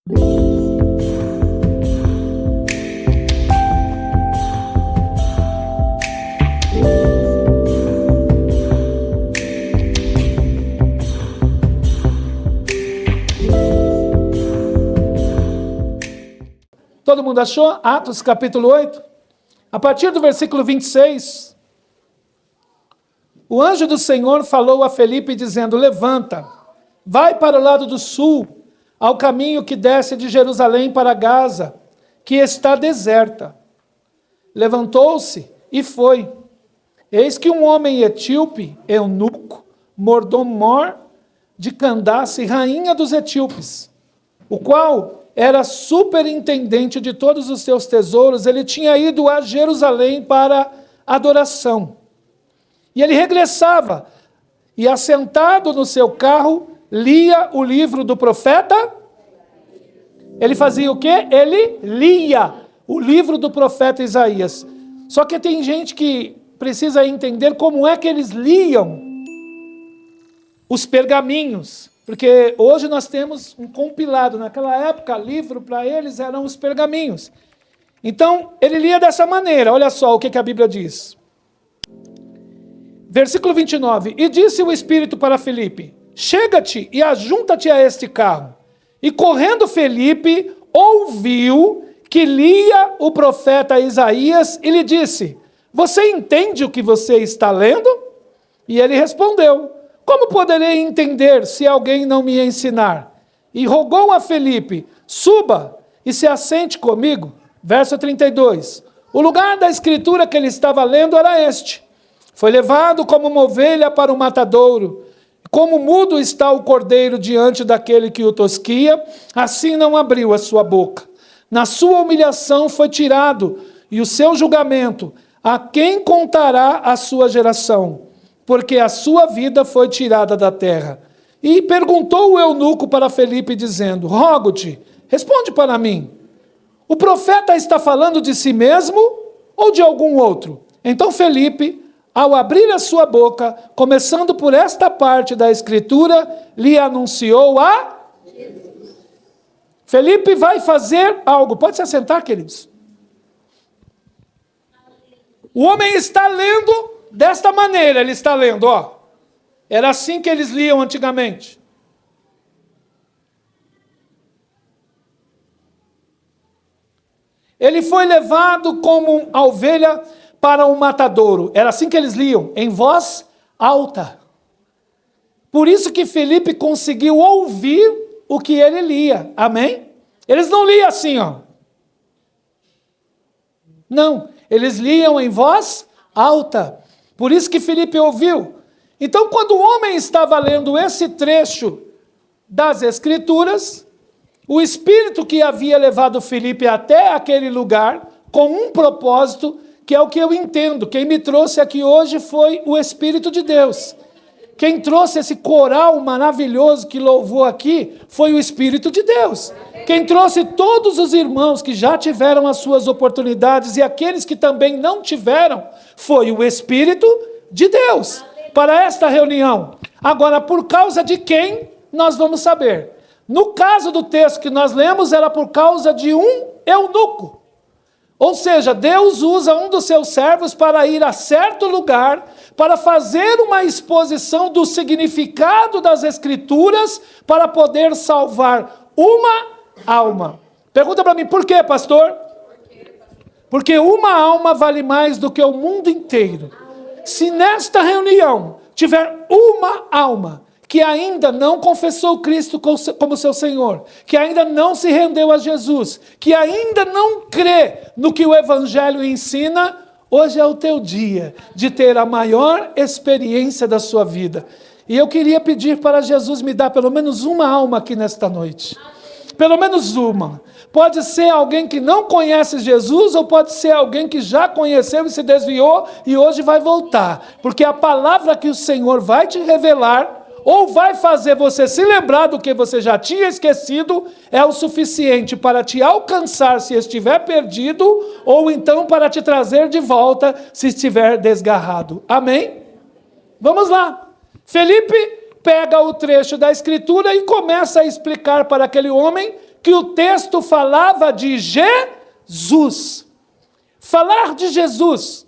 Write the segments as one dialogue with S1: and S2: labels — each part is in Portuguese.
S1: Todo mundo achou? Atos capítulo 8. A partir do versículo 26. O anjo do Senhor falou a Felipe dizendo: levanta, vai para o lado do sul, ao caminho que desce de Jerusalém para Gaza, que está deserta. Levantou-se e foi. Eis que um homem etíope, eunuco, mordomor de Candace, rainha dos etíopes, o qual era superintendente de todos os seus tesouros, ele tinha ido a Jerusalém para adoração. E ele regressava, e assentado no seu carro, lia o livro do profeta. Ele fazia o quê? Ele lia o livro do profeta Isaías. Só que tem gente que precisa entender como é que eles liam os pergaminhos. Porque hoje nós temos um compilado. Naquela época, livro para eles eram os pergaminhos. Então, ele lia dessa maneira. Olha só o que a Bíblia diz. Versículo 29. E disse o Espírito para Felipe: chega-te e ajunta-te a este carro. E correndo Felipe, ouviu que lia o profeta Isaías e lhe disse: você entende o que você está lendo? E ele respondeu: como poderei entender se alguém não me ensinar? E rogou a Felipe: suba e se assente comigo. Verso 32. O lugar da escritura que ele estava lendo era este: foi levado como uma ovelha para o matadouro. Como mudo está o cordeiro diante daquele que o tosquia, assim não abriu a sua boca. Na sua humilhação foi tirado, e o seu julgamento, a quem contará a sua geração? Porque a sua vida foi tirada da terra. E perguntou o eunuco para Felipe, dizendo: rogo-te, responde para mim, o profeta está falando de si mesmo ou de algum outro? Então Felipe, ao abrir a sua boca, começando por esta parte da escritura, lhe anunciou a Jesus. Felipe vai fazer algo. Pode se assentar, queridos. O homem está lendo desta maneira, ele está lendo, ó. Era assim que eles liam antigamente. Ele foi levado como a ovelha para o matadouro. Era assim que eles liam, em voz alta. Por isso que Felipe conseguiu ouvir o que ele lia. Amém? Eles não liam assim, ó. Não, eles liam em voz alta. Por isso que Felipe ouviu. Então, quando o homem estava lendo esse trecho das Escrituras, o Espírito que havia levado Felipe até aquele lugar, com um propósito, que é o que eu entendo. Quem me trouxe aqui hoje foi o Espírito de Deus. Quem trouxe esse coral maravilhoso que louvou aqui foi o Espírito de Deus. Quem trouxe todos os irmãos que já tiveram as suas oportunidades e aqueles que também não tiveram foi o Espírito de Deus para esta reunião. Agora, por causa de quem, nós vamos saber. No caso do texto que nós lemos, era por causa de um eunuco. Ou seja, Deus usa um dos seus servos para ir a certo lugar, para fazer uma exposição do significado das Escrituras, para poder salvar uma alma. Pergunta para mim, por quê, pastor? Porque uma alma vale mais do que o mundo inteiro. Se nesta reunião tiver uma alma que ainda não confessou Cristo como seu Senhor, que ainda não se rendeu a Jesus, que ainda não crê no que o Evangelho ensina, hoje é o teu dia de ter a maior experiência da sua vida. E eu queria pedir para Jesus me dar pelo menos uma alma aqui nesta noite. Pelo menos uma. Pode ser alguém que não conhece Jesus, ou pode ser alguém que já conheceu e se desviou e hoje vai voltar. Porque a palavra que o Senhor vai te revelar, ou vai fazer você se lembrar do que você já tinha esquecido, é o suficiente para te alcançar se estiver perdido, ou então para te trazer de volta se estiver desgarrado. Amém? Vamos lá. Felipe pega o trecho da Escritura e começa a explicar para aquele homem que o texto falava de Jesus. Falar de Jesus.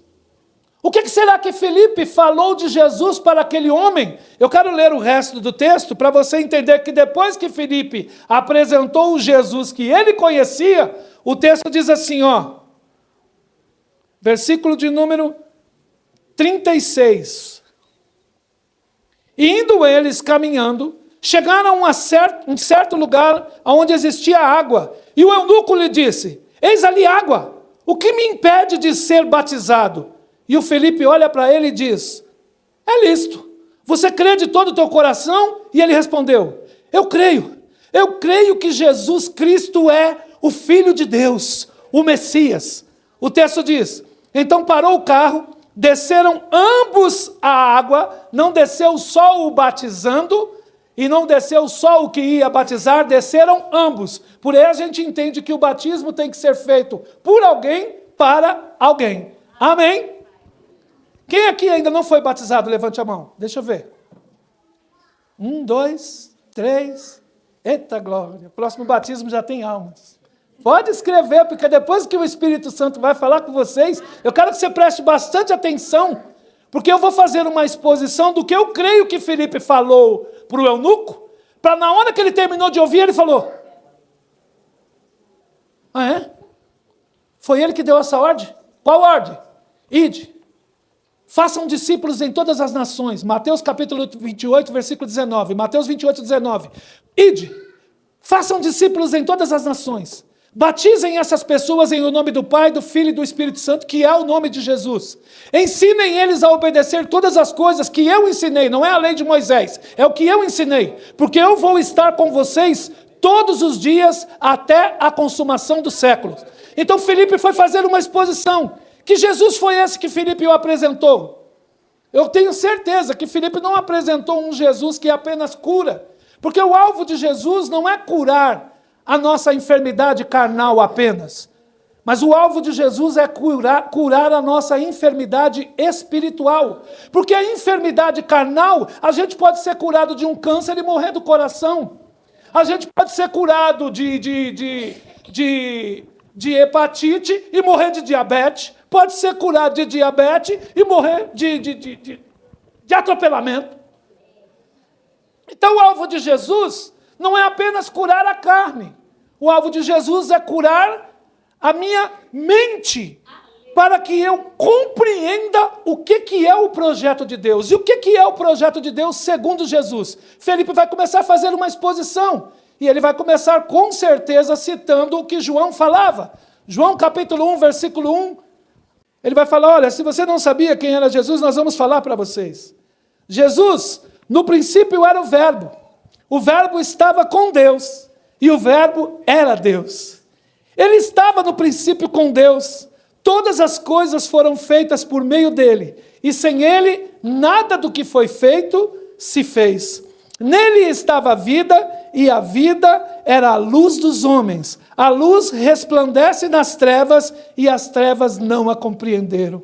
S1: O que será que Filipe falou de Jesus para aquele homem? Eu quero ler o resto do texto para você entender que depois que Filipe apresentou o Jesus que ele conhecia, o texto diz assim, ó, versículo de número 36. E indo eles caminhando, chegaram a um certo lugar onde existia água, e o eunuco lhe disse, eis ali água, o que me impede de ser batizado? E o Filipe olha para ele e diz, é lícito, você crê de todo o teu coração? E ele respondeu, eu creio que Jesus Cristo é o Filho de Deus, o Messias. O texto diz, então parou o carro, desceram ambos a água, não desceu só o batizando, e não desceu só o que ia batizar, desceram ambos. Por aí a gente entende que o batismo tem que ser feito por alguém, para alguém. Amém? Quem aqui ainda não foi batizado? Levante a mão. Deixa eu ver. 1, 2, 3. Eita glória. Próximo batismo já tem almas. Pode escrever, porque depois que o Espírito Santo vai falar com vocês, eu quero que você preste bastante atenção, porque eu vou fazer uma exposição do que eu creio que Filipe falou para o eunuco, para na hora que ele terminou de ouvir, ele falou, ah é? Foi ele que deu essa ordem? Qual ordem? Ide. Façam discípulos em todas as nações. Mateus capítulo 28, versículo 19. Mateus 28, 19. Ide. Façam discípulos em todas as nações. Batizem essas pessoas em o nome do Pai, do Filho e do Espírito Santo, que é o nome de Jesus. Ensinem eles a obedecer todas as coisas que eu ensinei. Não é a lei de Moisés, é o que eu ensinei. Porque eu vou estar com vocês todos os dias até a consumação dos séculos. Então Filipe foi fazer uma exposição. Que Jesus foi esse que Filipe o apresentou? Eu tenho certeza que Filipe não apresentou um Jesus que apenas cura. Porque o alvo de Jesus não é curar a nossa enfermidade carnal apenas. Mas o alvo de Jesus é curar a nossa enfermidade espiritual. Porque a enfermidade carnal, a gente pode ser curado de um câncer e morrer do coração. A gente pode ser curado de hepatite e morrer de diabetes. Pode ser curado de diabetes e morrer de atropelamento. Então o alvo de Jesus não é apenas curar a carne. O alvo de Jesus é curar a minha mente, para que eu compreenda o que é o projeto de Deus. E o que é o projeto de Deus segundo Jesus? Felipe vai começar a fazer uma exposição. E ele vai começar com certeza citando o que João falava. João capítulo 1, versículo 1. Ele vai falar, olha, se você não sabia quem era Jesus, nós vamos falar para vocês. Jesus, no princípio era o Verbo. O Verbo estava com Deus. E o Verbo era Deus. Ele estava no princípio com Deus. Todas as coisas foram feitas por meio dele. E sem ele, nada do que foi feito se fez. Nele estava a vida, e a vida era a luz dos homens. A luz resplandece nas trevas, e as trevas não a compreenderam.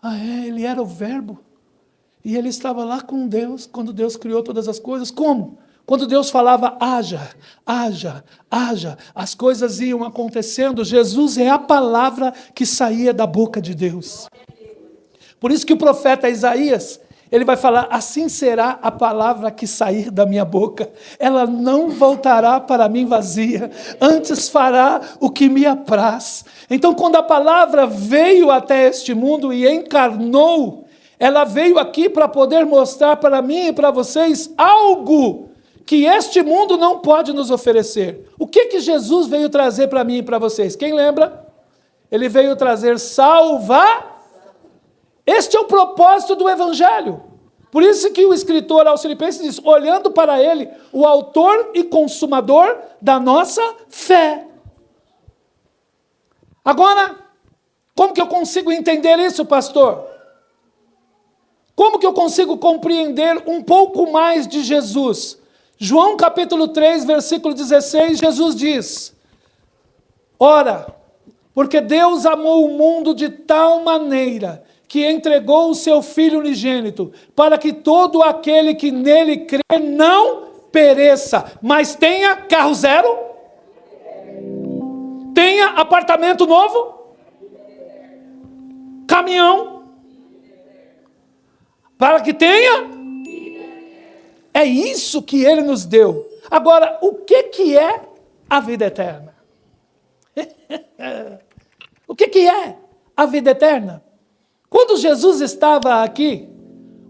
S1: Ah, ele era o Verbo. E ele estava lá com Deus, quando Deus criou todas as coisas. Como? Quando Deus falava, haja, haja, haja, as coisas iam acontecendo. Jesus é a palavra que saía da boca de Deus. Por isso que o profeta Isaías, ele vai falar, assim será a palavra que sair da minha boca. Ela não voltará para mim vazia, antes fará o que me apraz. Então, quando a palavra veio até este mundo e encarnou, ela veio aqui para poder mostrar para mim e para vocês algo que este mundo não pode nos oferecer. O que Jesus veio trazer para mim e para vocês? Quem lembra? Ele veio trazer salvação. Este é o propósito do Evangelho. Por isso que o escritor aos Filipenses diz, olhando para ele, o autor e consumador da nossa fé. Agora, como que eu consigo entender isso, pastor? Como que eu consigo compreender um pouco mais de Jesus? João capítulo 3, versículo 16, Jesus diz, ora, porque Deus amou o mundo de tal maneira que entregou o seu Filho unigênito, para que todo aquele que nele crê não pereça, mas tenha carro zero. tenha apartamento novo, caminhão, para que tenha. É isso que ele nos deu. Agora, o que é a vida eterna? O que é a vida eterna? Quando Jesus estava aqui,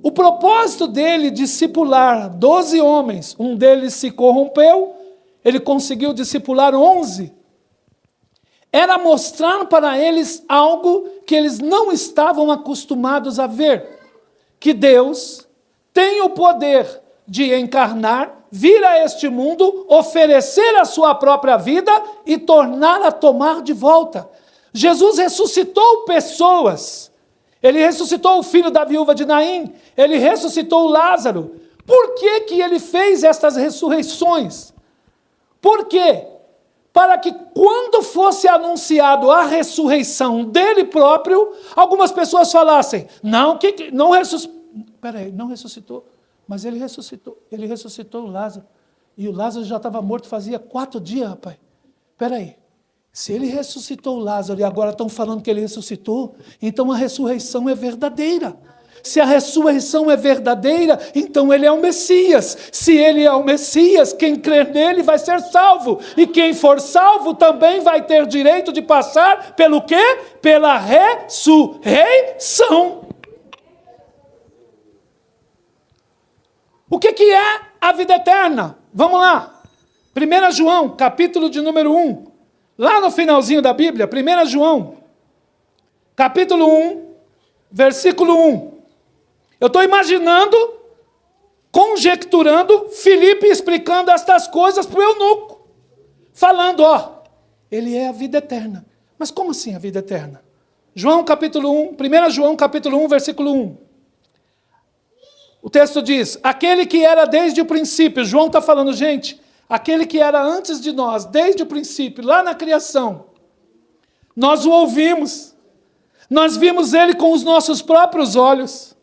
S1: o propósito dele discipular 12 homens, um deles se corrompeu, ele conseguiu discipular 11, era mostrar para eles algo que eles não estavam acostumados a ver, que Deus tem o poder de encarnar, vir a este mundo, oferecer a sua própria vida e tornar a tomar de volta. Jesus ressuscitou pessoas. Ele ressuscitou o filho da viúva de Naim. Ele ressuscitou Lázaro. Por que que ele fez estas ressurreições? Por quê? Para que quando fosse anunciado a ressurreição dele próprio, algumas pessoas falassem, não ressuscitou, mas ele ressuscitou o Lázaro. E o Lázaro já estava morto fazia 4 dias, rapaz. Espera aí. Se ele ressuscitou o Lázaro e agora estão falando que ele ressuscitou, então a ressurreição é verdadeira. Se a ressurreição é verdadeira, então ele é o Messias. Se ele é o Messias, quem crer nele vai ser salvo. E quem for salvo também vai ter direito de passar pelo quê? Pela ressurreição. O que é a vida eterna? Vamos lá. 1 João, capítulo de número 1. Lá no finalzinho da Bíblia, 1 João, capítulo 1, versículo 1. Eu estou imaginando, conjecturando, Filipe explicando estas coisas para o eunuco. Falando, ele é a vida eterna. Mas como assim a vida eterna? 1 João capítulo 1, versículo 1. O texto diz, aquele que era desde o princípio, João está falando, gente, aquele que era antes de nós, desde o princípio, lá na criação, nós o ouvimos, nós vimos ele com os nossos próprios olhos,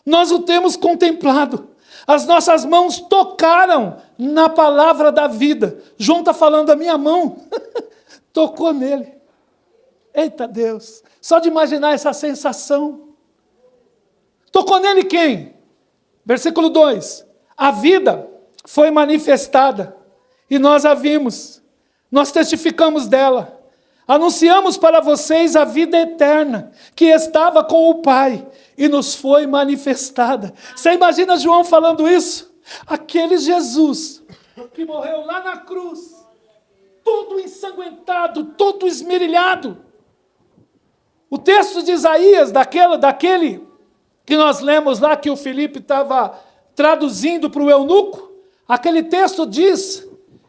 S1: nós o temos contemplado, as nossas mãos tocaram na palavra da vida. João está falando, a minha mão tocou nele. Eita Deus, só de imaginar essa sensação. Tocou nele quem? Versículo 2, a vida foi manifestada, e nós a vimos, nós testificamos dela, anunciamos para vocês a vida eterna, que estava com o Pai, e nos foi manifestada. Você imagina João falando isso? Aquele Jesus, que morreu lá na cruz, todo ensanguentado, todo esmerilhado. O texto de Isaías, daquele que nós lemos lá, que o Filipe estava traduzindo para o eunuco, aquele texto diz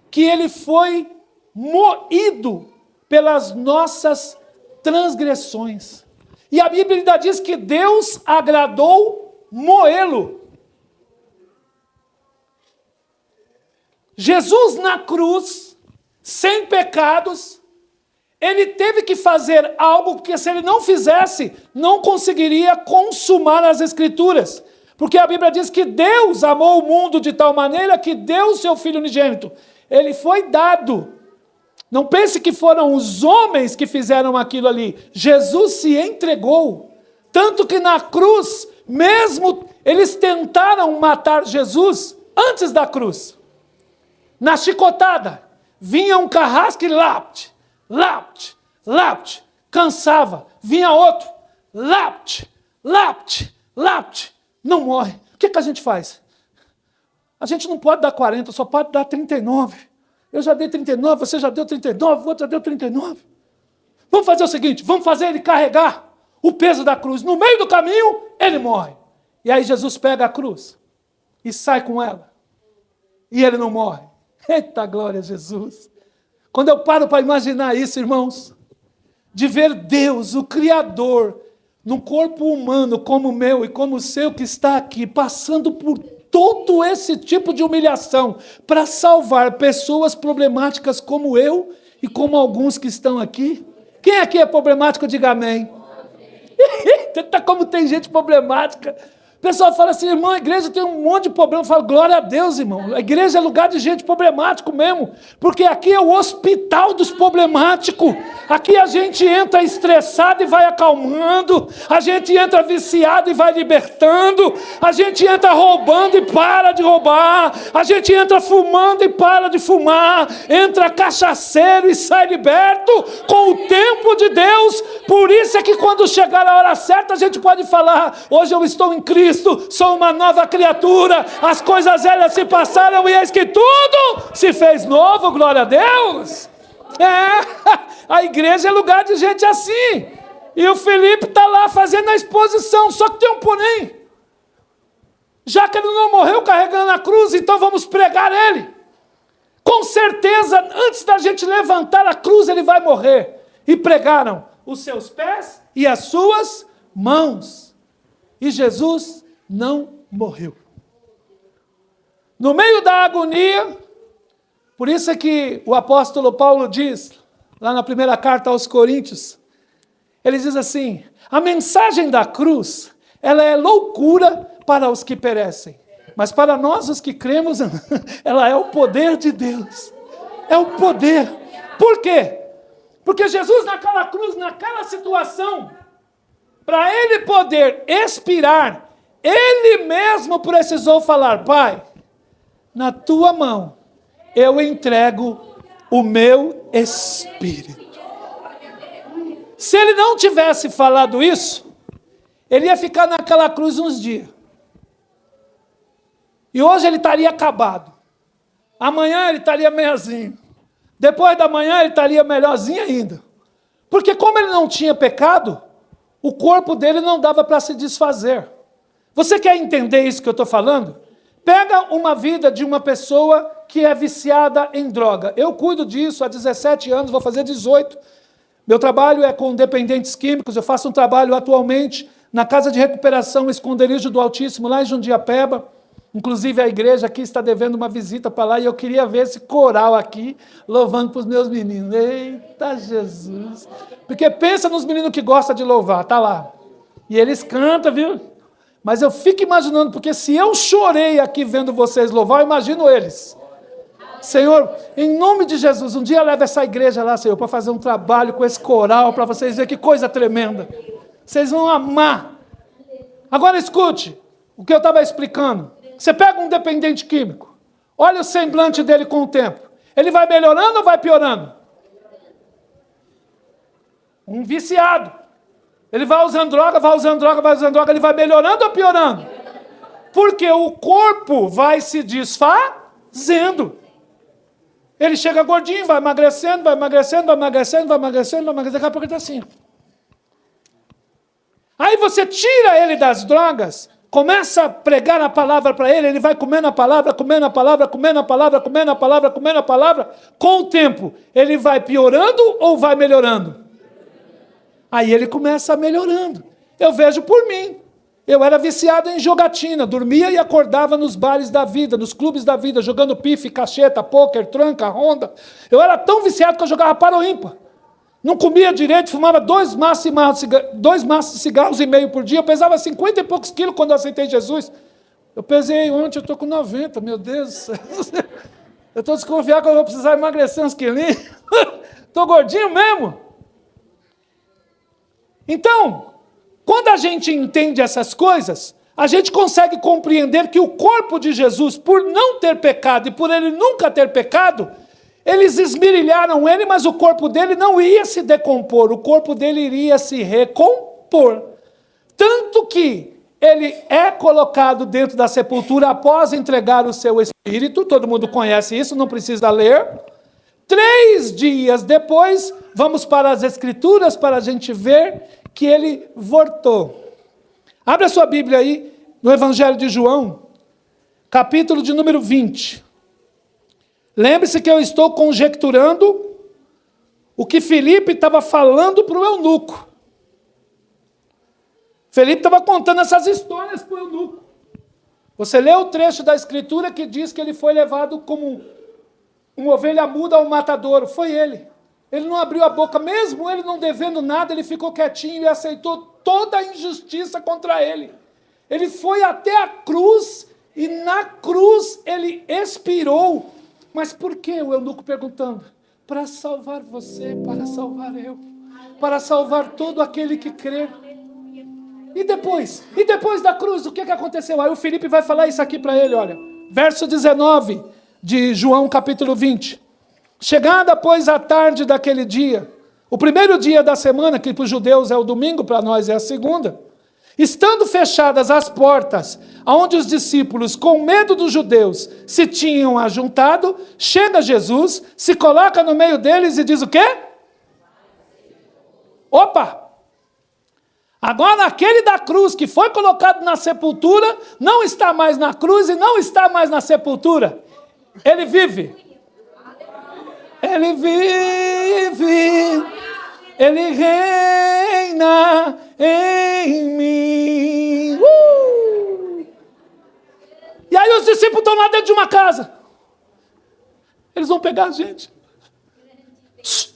S1: que ele foi moído pelas nossas transgressões. E a Bíblia ainda diz que Deus agradou moê-lo. Jesus na cruz, sem pecados, ele teve que fazer algo, porque se ele não fizesse, não conseguiria consumar as Escrituras. Porque a Bíblia diz que Deus amou o mundo de tal maneira que deu o seu Filho unigênito. Ele foi dado. Não pense que foram os homens que fizeram aquilo ali. Jesus se entregou. Tanto que na cruz, mesmo eles tentaram matar Jesus antes da cruz. Na chicotada, vinha um carrasco e lapte, cansava. Vinha outro, lapte, não morre. O que a gente faz? A gente não pode dar 40, só pode dar 39. Eu já dei 39, você já deu 39, o outro já deu 39. Vamos fazer o seguinte, vamos fazer ele carregar o peso da cruz. No meio do caminho, ele morre. E aí Jesus pega a cruz e sai com ela. E ele não morre. Eita glória a Jesus. Quando eu paro para imaginar isso, irmãos, de ver Deus, o Criador, num corpo humano como o meu e como o seu que está aqui, passando por todo esse tipo de humilhação para salvar pessoas problemáticas como eu e como alguns que estão aqui. Quem aqui é problemático, diga amém. Como tem gente problemática. pessoal fala assim, irmão, a igreja tem um monte de problema. Eu falo, glória a Deus, irmão. A igreja é lugar de gente problemático mesmo. Porque aqui é o hospital dos problemáticos. Aqui a gente entra estressado e vai acalmando. A gente entra viciado e vai libertando. A gente entra roubando e para de roubar. A gente entra fumando e para de fumar. Entra cachaceiro e sai liberto com o tempo de Deus. Por isso é que quando chegar a hora certa, a gente pode falar, hoje eu estou em Cristo, sou uma nova criatura, as coisas velhas se passaram e eis que tudo se fez novo, glória a Deus. A igreja é lugar de gente assim. E o Felipe está lá fazendo a exposição, só que tem um porém. Já que ele não morreu carregando a cruz, então vamos pregar ele. Com certeza, antes da gente levantar a cruz, ele vai morrer. E pregaram os seus pés e as suas mãos. E Jesus não morreu. No meio da agonia, por isso é que o apóstolo Paulo diz, lá na primeira carta aos Coríntios, ele diz assim, a mensagem da cruz, ela é loucura para os que perecem, mas para nós os que cremos, ela é o poder de Deus. É o poder. Por quê? Porque Jesus naquela cruz, naquela situação, para ele poder expirar, ele mesmo precisou falar, Pai, na tua mão eu entrego o meu espírito. Se ele não tivesse falado isso, ele ia ficar naquela cruz uns dias. E hoje ele estaria acabado. Amanhã ele estaria melhorzinho. Depois da manhã ele estaria melhorzinho ainda. Porque como ele não tinha pecado, o corpo dele não dava para se desfazer. Você quer entender isso que eu estou falando? Pega uma vida de uma pessoa que é viciada em droga. Eu cuido disso há 17 anos, vou fazer 18. Meu trabalho é com dependentes químicos, eu faço um trabalho atualmente na Casa de Recuperação Esconderijo do Altíssimo, lá em Jundiapeba. Inclusive a igreja aqui está devendo uma visita para lá e eu queria ver esse coral aqui, louvando para os meus meninos. Eita Jesus! Porque pensa nos meninos que gostam de louvar, tá lá. E eles cantam, viu? Mas eu fico imaginando, porque se eu chorei aqui vendo vocês louvar, eu imagino eles. Senhor, em nome de Jesus, um dia leva essa igreja lá, Senhor, para fazer um trabalho com esse coral, para vocês verem que coisa tremenda. Vocês vão amar. Agora escute o que eu estava explicando. Você pega um dependente químico, olha o semblante dele com o tempo. Ele vai melhorando ou vai piorando? Um viciado. Ele vai usando droga, vai usando droga, vai usando droga, ele vai melhorando ou piorando? Porque o corpo vai se desfazendo. Ele chega gordinho, vai emagrecendo, vai emagrecendo, vai emagrecendo, vai emagrecendo, vai emagrecendo, daqui a pouco ele está assim. Aí você tira ele das drogas, começa a pregar a palavra para ele, ele vai comendo a palavra, comendo a palavra, comendo a palavra, comendo a palavra, comendo a palavra. Com o tempo, ele vai piorando ou vai melhorando? Aí ele começa melhorando. Eu vejo por mim. Eu era viciado em jogatina, dormia e acordava nos bares da vida, nos clubes da vida, jogando pife, cacheta, pôquer, tranca, ronda. Eu era tão viciado que eu jogava para o ímpar. Não comia direito, fumava 2 maços de cigarros e meio por dia. Eu pesava 50 e poucos quilos quando eu aceitei Jesus. Eu pesei ontem, eu estou com 90, meu Deus do céu. Eu estou desconfiado que eu vou precisar emagrecer uns quilinhos. Estou gordinho mesmo. Então, quando a gente entende essas coisas, a gente consegue compreender que o corpo de Jesus, por não ter pecado e por ele nunca ter pecado, eles esmirilharam ele, mas o corpo dele não ia se decompor, o corpo dele iria se recompor. Tanto que ele é colocado dentro da sepultura após entregar o seu espírito, todo mundo conhece isso, não precisa ler. 3 dias depois, vamos para as Escrituras para a gente ver que ele voltou. Abra a sua Bíblia aí, no Evangelho de João, capítulo de número 20. Lembre-se que eu estou conjecturando o que Felipe estava falando para o eunuco. Felipe estava contando essas histórias para o eunuco. Você lê o trecho da Escritura que diz que ele foi levado como uma ovelha muda ao matadouro. Foi ele. Ele não abriu a boca, mesmo ele não devendo nada, ele ficou quietinho e aceitou toda a injustiça contra ele. Ele foi até a cruz e na cruz ele expirou. Mas por que? O eunuco perguntando. Para salvar você, para salvar eu, para salvar todo aquele que crê. E depois da cruz, o que aconteceu? Aí o Filipe vai falar isso aqui para ele, olha. Verso 19 de João capítulo 20. Chegada, pois, a tarde daquele dia, o primeiro dia da semana, que para os judeus é o domingo, para nós é a segunda, estando fechadas as portas, aonde os discípulos, com medo dos judeus, se tinham ajuntado, chega Jesus, se coloca no meio deles e diz o quê? Opa! Agora aquele da cruz que foi colocado na sepultura, não está mais na cruz e não está mais na sepultura. Ele vive. Ele vive. Ele reina em mim. E aí os discípulos estão lá dentro de uma casa. Eles vão pegar a gente.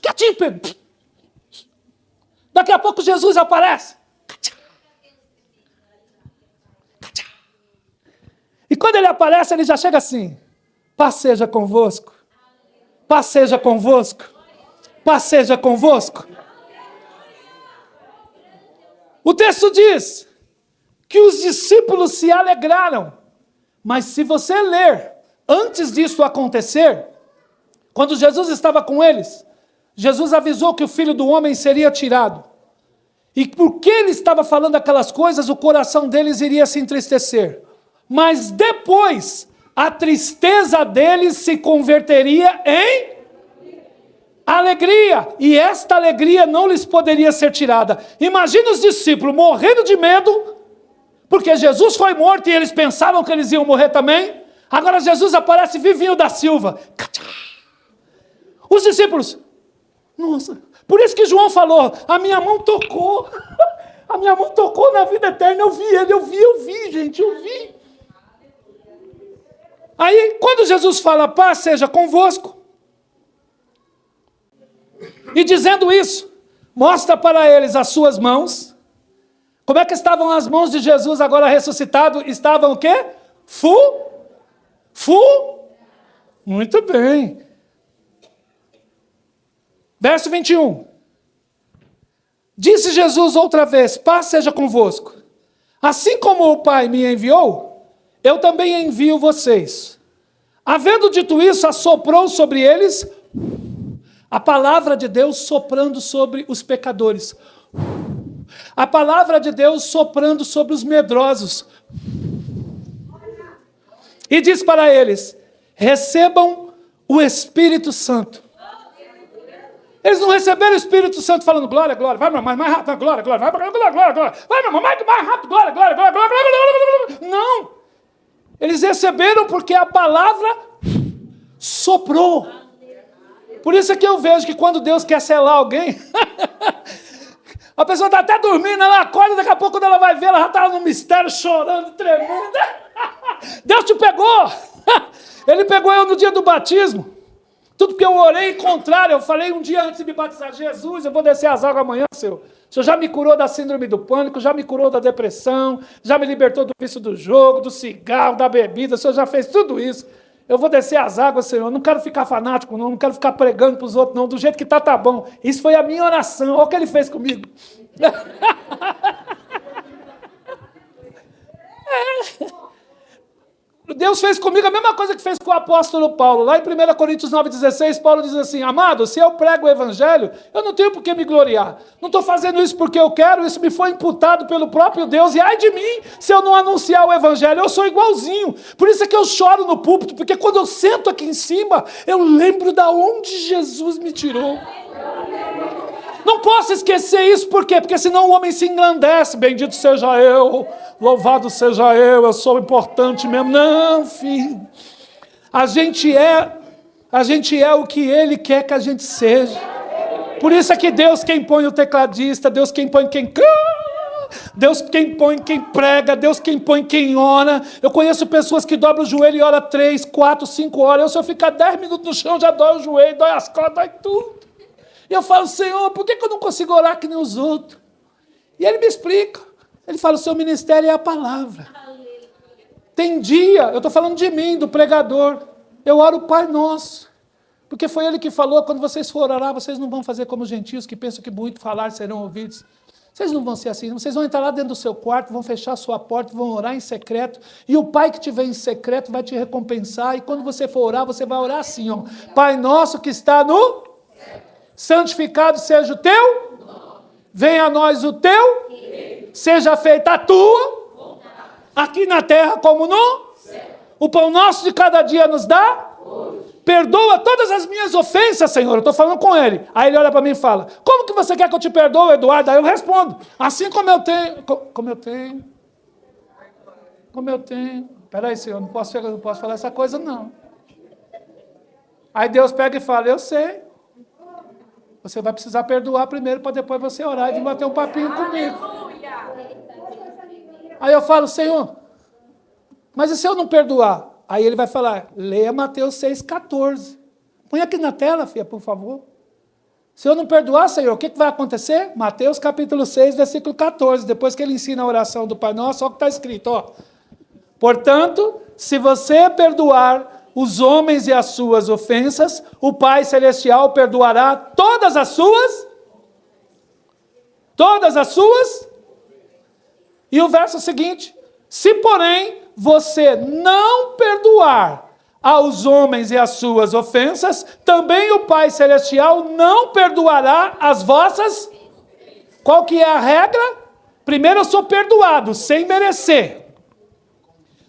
S1: Quietinho, Pedro. Daqui a pouco Jesus aparece. E quando ele aparece, ele já chega assim. Paz seja convosco. Paz seja convosco. Paz seja convosco. O texto diz que os discípulos se alegraram. Mas se você ler, antes disso acontecer, quando Jesus estava com eles, Jesus avisou que o Filho do Homem seria tirado. E porque ele estava falando aquelas coisas, o coração deles iria se entristecer. Mas depois, a tristeza deles se converteria em alegria. E esta alegria não lhes poderia ser tirada. Imagina os discípulos morrendo de medo, porque Jesus foi morto e eles pensavam que eles iam morrer também. Agora Jesus aparece vivinho da Silva. Os discípulos, nossa, por isso que João falou, a minha mão tocou. A minha mão tocou na vida eterna, eu vi ele, eu vi, gente, eu vi. Aí, quando Jesus fala, paz seja convosco, e dizendo isso, mostra para eles as suas mãos. Como é que estavam as mãos de Jesus agora ressuscitado? Estavam o quê? Muito bem. Verso 21. Disse Jesus outra vez, paz seja convosco. Assim como o Pai me enviou, eu também envio vocês. Havendo dito isso, assoprou sobre eles a palavra de Deus soprando sobre os pecadores. A palavra de Deus soprando sobre os medrosos. E diz para eles, recebam o Espírito Santo. Eles não receberam o Espírito Santo falando, glória, glória, vai mais rápido, glória, glória, vai glória, glória, vai mais rápido, glória, glória, glória, glória, glória. Não. Eles receberam porque a palavra soprou. Por isso é que eu vejo que quando Deus quer selar alguém, a pessoa está até dormindo, ela acorda, daqui a pouco quando ela vai ver, ela já está no mistério, chorando, tremendo. Deus te pegou. Ele pegou eu no dia do batismo. Tudo porque eu orei contrário, eu falei um dia antes de me batizar, Jesus, eu vou descer as águas amanhã, Senhor. O Senhor já me curou da síndrome do pânico, já me curou da depressão, já me libertou do vício do jogo, do cigarro, da bebida, o Senhor já fez tudo isso. Eu vou descer as águas, Senhor, eu não quero ficar fanático, não quero ficar pregando para os outros, não, do jeito que tá bom. Isso foi a minha oração, olha o que ele fez comigo. Deus fez comigo a mesma coisa que fez com o apóstolo Paulo. Lá em 1 Coríntios 9,16, Paulo diz assim, amado, se eu prego o evangelho, eu não tenho por que me gloriar. Não estou fazendo isso porque eu quero, isso me foi imputado pelo próprio Deus. E ai de mim, se eu não anunciar o evangelho, eu sou igualzinho. Por isso é que eu choro no púlpito, porque quando eu sento aqui em cima, eu lembro da onde Jesus me tirou. Não posso esquecer isso, por quê? Porque senão o homem se engrandece. Bendito seja eu, louvado seja eu sou importante mesmo. Não, filho. A gente é o que Ele quer que a gente seja. Por isso é que Deus quem põe o tecladista, Deus quem põe quem canta, Deus quem põe quem prega, Deus quem põe quem ora. Eu conheço pessoas que dobram o joelho e oram 3, 4, 5 horas. Eu, se eu ficar 10 minutos no chão, já dói o joelho, dói as costas, dói tudo. E eu falo, Senhor, por que eu não consigo orar que nem os outros? E Ele me explica. Ele fala, o seu ministério é a palavra. Tem dia, eu estou falando de mim, do pregador, eu oro o Pai Nosso. Porque foi ele que falou, quando vocês forem orar, vocês não vão fazer como os gentios, que pensam que muito falar serão ouvidos. Vocês não vão ser assim, vocês vão entrar lá dentro do seu quarto, vão fechar a sua porta, vão orar em secreto, e o Pai que estiver em secreto vai te recompensar, e quando você for orar, você vai orar assim, ó, Pai nosso que está no... Santificado seja o teu, venha a nós o teu, seja feita a tua, aqui na terra como no céu. O pão nosso de cada dia nos dá, perdoa todas as minhas ofensas, Senhor. Eu estou falando com ele. Aí ele olha para mim e fala, como que você quer que eu te perdoe, Eduardo? Aí eu respondo, assim como eu tenho. Peraí, Senhor, não posso falar essa coisa, não. Aí Deus pega e fala, eu sei. Você vai precisar perdoar primeiro para depois você orar e vir bater um papinho comigo. Aí eu falo, Senhor, mas e se eu não perdoar? Aí ele vai falar, leia Mateus 6,14. Põe aqui na tela, filha, por favor. Se eu não perdoar, Senhor, o que vai acontecer? Mateus capítulo 6, versículo 14. Depois que ele ensina a oração do Pai Nosso, olha o que está escrito. Ó. Portanto, se você perdoar os homens e as suas ofensas, o Pai Celestial perdoará todas as suas. E o verso seguinte, se porém você não perdoar aos homens e as suas ofensas, também o Pai Celestial não perdoará as vossas. Qual que é a regra? Primeiro eu sou perdoado, sem merecer.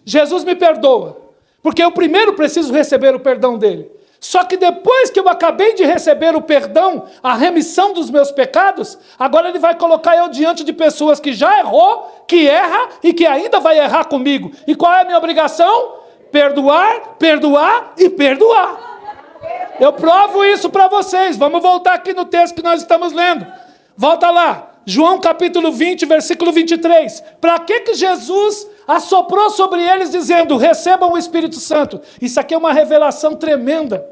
S1: Jesus me perdoa, porque eu primeiro preciso receber o perdão dele. Só que depois que eu acabei de receber o perdão, a remissão dos meus pecados, agora ele vai colocar eu diante de pessoas que já errou, que erra e que ainda vai errar comigo. E qual é a minha obrigação? Perdoar, perdoar e perdoar. Eu provo isso para vocês. Vamos voltar aqui no texto que nós estamos lendo. Volta lá. João capítulo 20, versículo 23. Para que Jesus assoprou sobre eles dizendo, recebam o Espírito Santo? Isso aqui é uma revelação tremenda.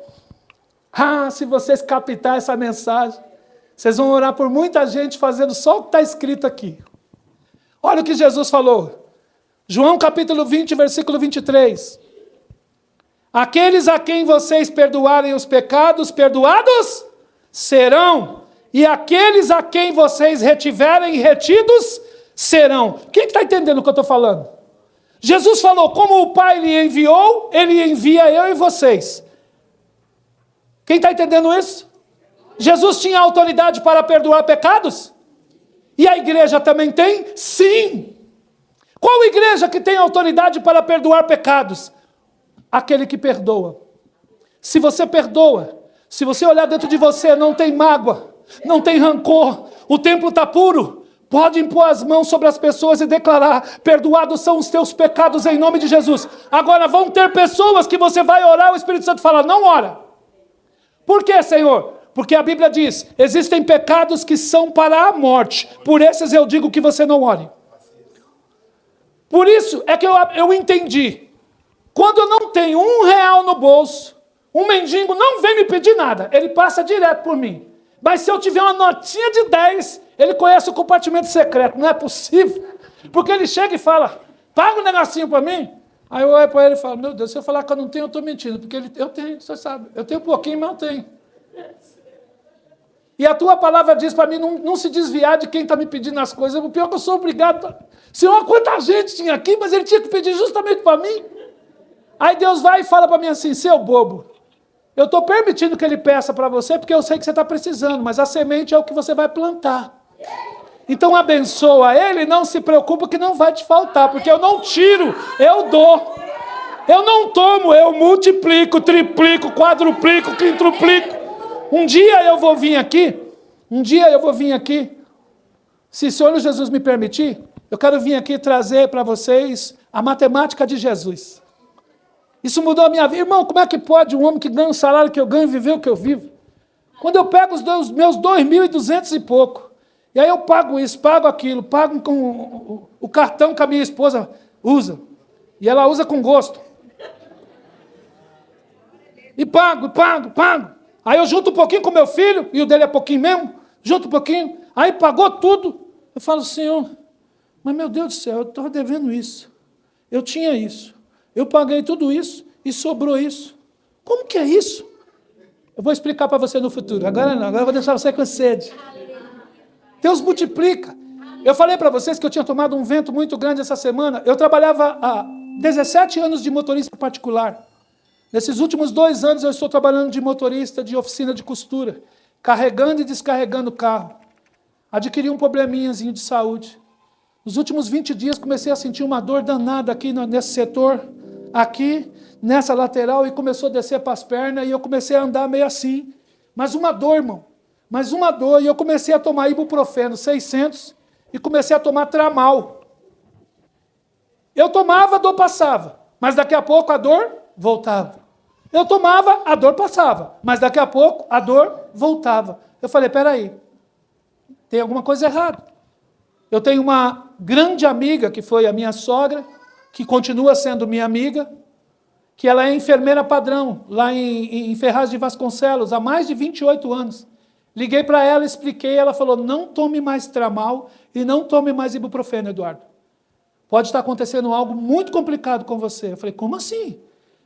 S1: Se vocês captar essa mensagem, vocês vão orar por muita gente fazendo só o que está escrito aqui. Olha o que Jesus falou. João capítulo 20, versículo 23. Aqueles a quem vocês perdoarem os pecados, perdoados serão. E aqueles a quem vocês retiverem retidos, serão. Quem está entendendo o que eu estou falando? Jesus falou, como o Pai lhe enviou, ele envia eu e vocês. Quem está entendendo isso? Jesus tinha autoridade para perdoar pecados? E a igreja também tem? Sim. Qual igreja que tem autoridade para perdoar pecados? Aquele que perdoa. Se você perdoa, se você olhar dentro de você, não tem mágoa, não tem rancor, o templo está puro, pode impor as mãos sobre as pessoas e declarar, perdoados são os teus pecados em nome de Jesus. Agora vão ter pessoas que você vai orar, o Espírito Santo fala, não ora. Por quê, Senhor? Porque a Bíblia diz, existem pecados que são para a morte, por esses eu digo que você não ore. Por isso é que eu entendi, quando eu não tenho R$1 no bolso, um mendigo não vem me pedir nada, ele passa direto por mim. Mas se eu tiver uma notinha de 10, ele conhece o compartimento secreto. Não é possível. Porque ele chega e fala, paga um negocinho para mim. Aí eu olho para ele e falo, meu Deus, se eu falar que eu não tenho, eu estou mentindo. Porque eu tenho, você sabe. Eu tenho um pouquinho, mas eu tenho. E a tua palavra diz para mim não se desviar de quem está me pedindo as coisas. O pior é que eu sou obrigado. Senhor, quanta gente tinha aqui, mas ele tinha que pedir justamente para mim. Aí Deus vai e fala para mim assim, seu bobo, eu estou permitindo que ele peça para você, porque eu sei que você está precisando, mas a semente é o que você vai plantar. Então abençoa ele, não se preocupa que não vai te faltar, porque eu não tiro, eu dou. Eu não tomo, eu multiplico, triplico, quadruplico, quintuplico. Um dia eu vou vir aqui, se o Senhor Jesus me permitir, eu quero vir aqui trazer para vocês a matemática de Jesus. Isso mudou a minha vida. Irmão, como é que pode um homem que ganha o salário que eu ganho viver o que eu vivo? Quando eu pego os meus 2.200 e pouco, e aí eu pago isso, pago aquilo, pago com o cartão que a minha esposa usa, e ela usa com gosto. E pago. Aí eu junto um pouquinho com meu filho, e o dele é pouquinho mesmo, junto um pouquinho, aí pagou tudo. Eu falo, Senhor, Mas, meu Deus do céu, eu estava devendo isso. Eu tinha isso. Eu paguei tudo isso e sobrou isso. Como que é isso? Eu vou explicar para você no futuro. Agora não, agora eu vou deixar você com sede. Deus multiplica. Eu falei para vocês que eu tinha tomado um vento muito grande essa semana. Eu trabalhava há 17 anos de motorista particular. Nesses últimos 2 anos eu estou trabalhando de motorista de oficina de costura, carregando e descarregando carro. Adquiri um probleminhazinho de saúde. Nos últimos 20 dias comecei a sentir uma dor danada aqui nesse setor, aqui, nessa lateral, e começou a descer para as pernas, e eu comecei a andar meio assim. Mas uma dor, irmão. Mas uma dor, e eu comecei a tomar ibuprofeno 600, e comecei a tomar Tramal. Eu tomava, a dor passava, mas daqui a pouco a dor voltava. Eu tomava, a dor passava, mas daqui a pouco a dor voltava. Eu falei, peraí, tem alguma coisa errada. Eu tenho uma grande amiga, que foi a minha sogra, que continua sendo minha amiga, que ela é enfermeira padrão, lá em Ferraz de Vasconcelos, há mais de 28 anos. Liguei para ela, expliquei, ela falou, não tome mais Tramal e não tome mais ibuprofeno, Eduardo. Pode estar acontecendo algo muito complicado com você. Eu falei, como assim?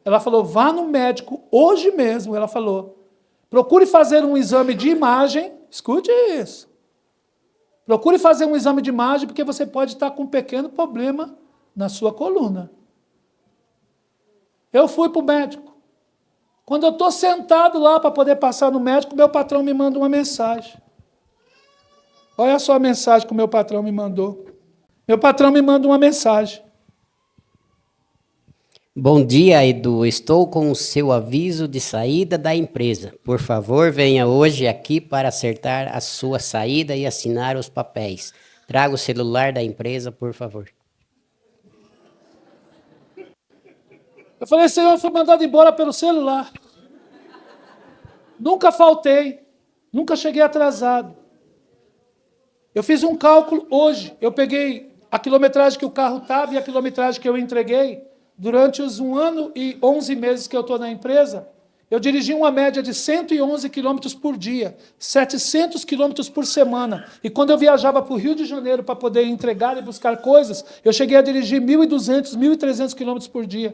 S1: Ela falou, vá no médico hoje mesmo. Ela falou, procure fazer um exame de imagem, escute isso. Procure fazer um exame de imagem, porque você pode estar com um pequeno problema na sua coluna. Eu fui para o médico. Quando eu estou sentado lá para poder passar no médico, meu patrão me manda uma mensagem. Olha só a mensagem que o meu patrão me mandou. Meu patrão me manda uma mensagem.
S2: Bom dia, Edu. Estou com o seu aviso de saída da empresa. Por favor, venha hoje aqui para acertar a sua saída e assinar os papéis. Traga o celular da empresa, por favor.
S1: Eu falei, Senhor, eu fui mandado embora pelo celular. Nunca faltei, nunca cheguei atrasado. Eu fiz um cálculo hoje, eu peguei a quilometragem que o carro estava e a quilometragem que eu entreguei. Durante os 1 ano e 11 meses que eu estou na empresa, eu dirigi uma média de 111 quilômetros por dia, 700 quilômetros por semana. E quando eu viajava para o Rio de Janeiro para poder entregar e buscar coisas, eu cheguei a dirigir 1.200, 1.300 quilômetros por dia.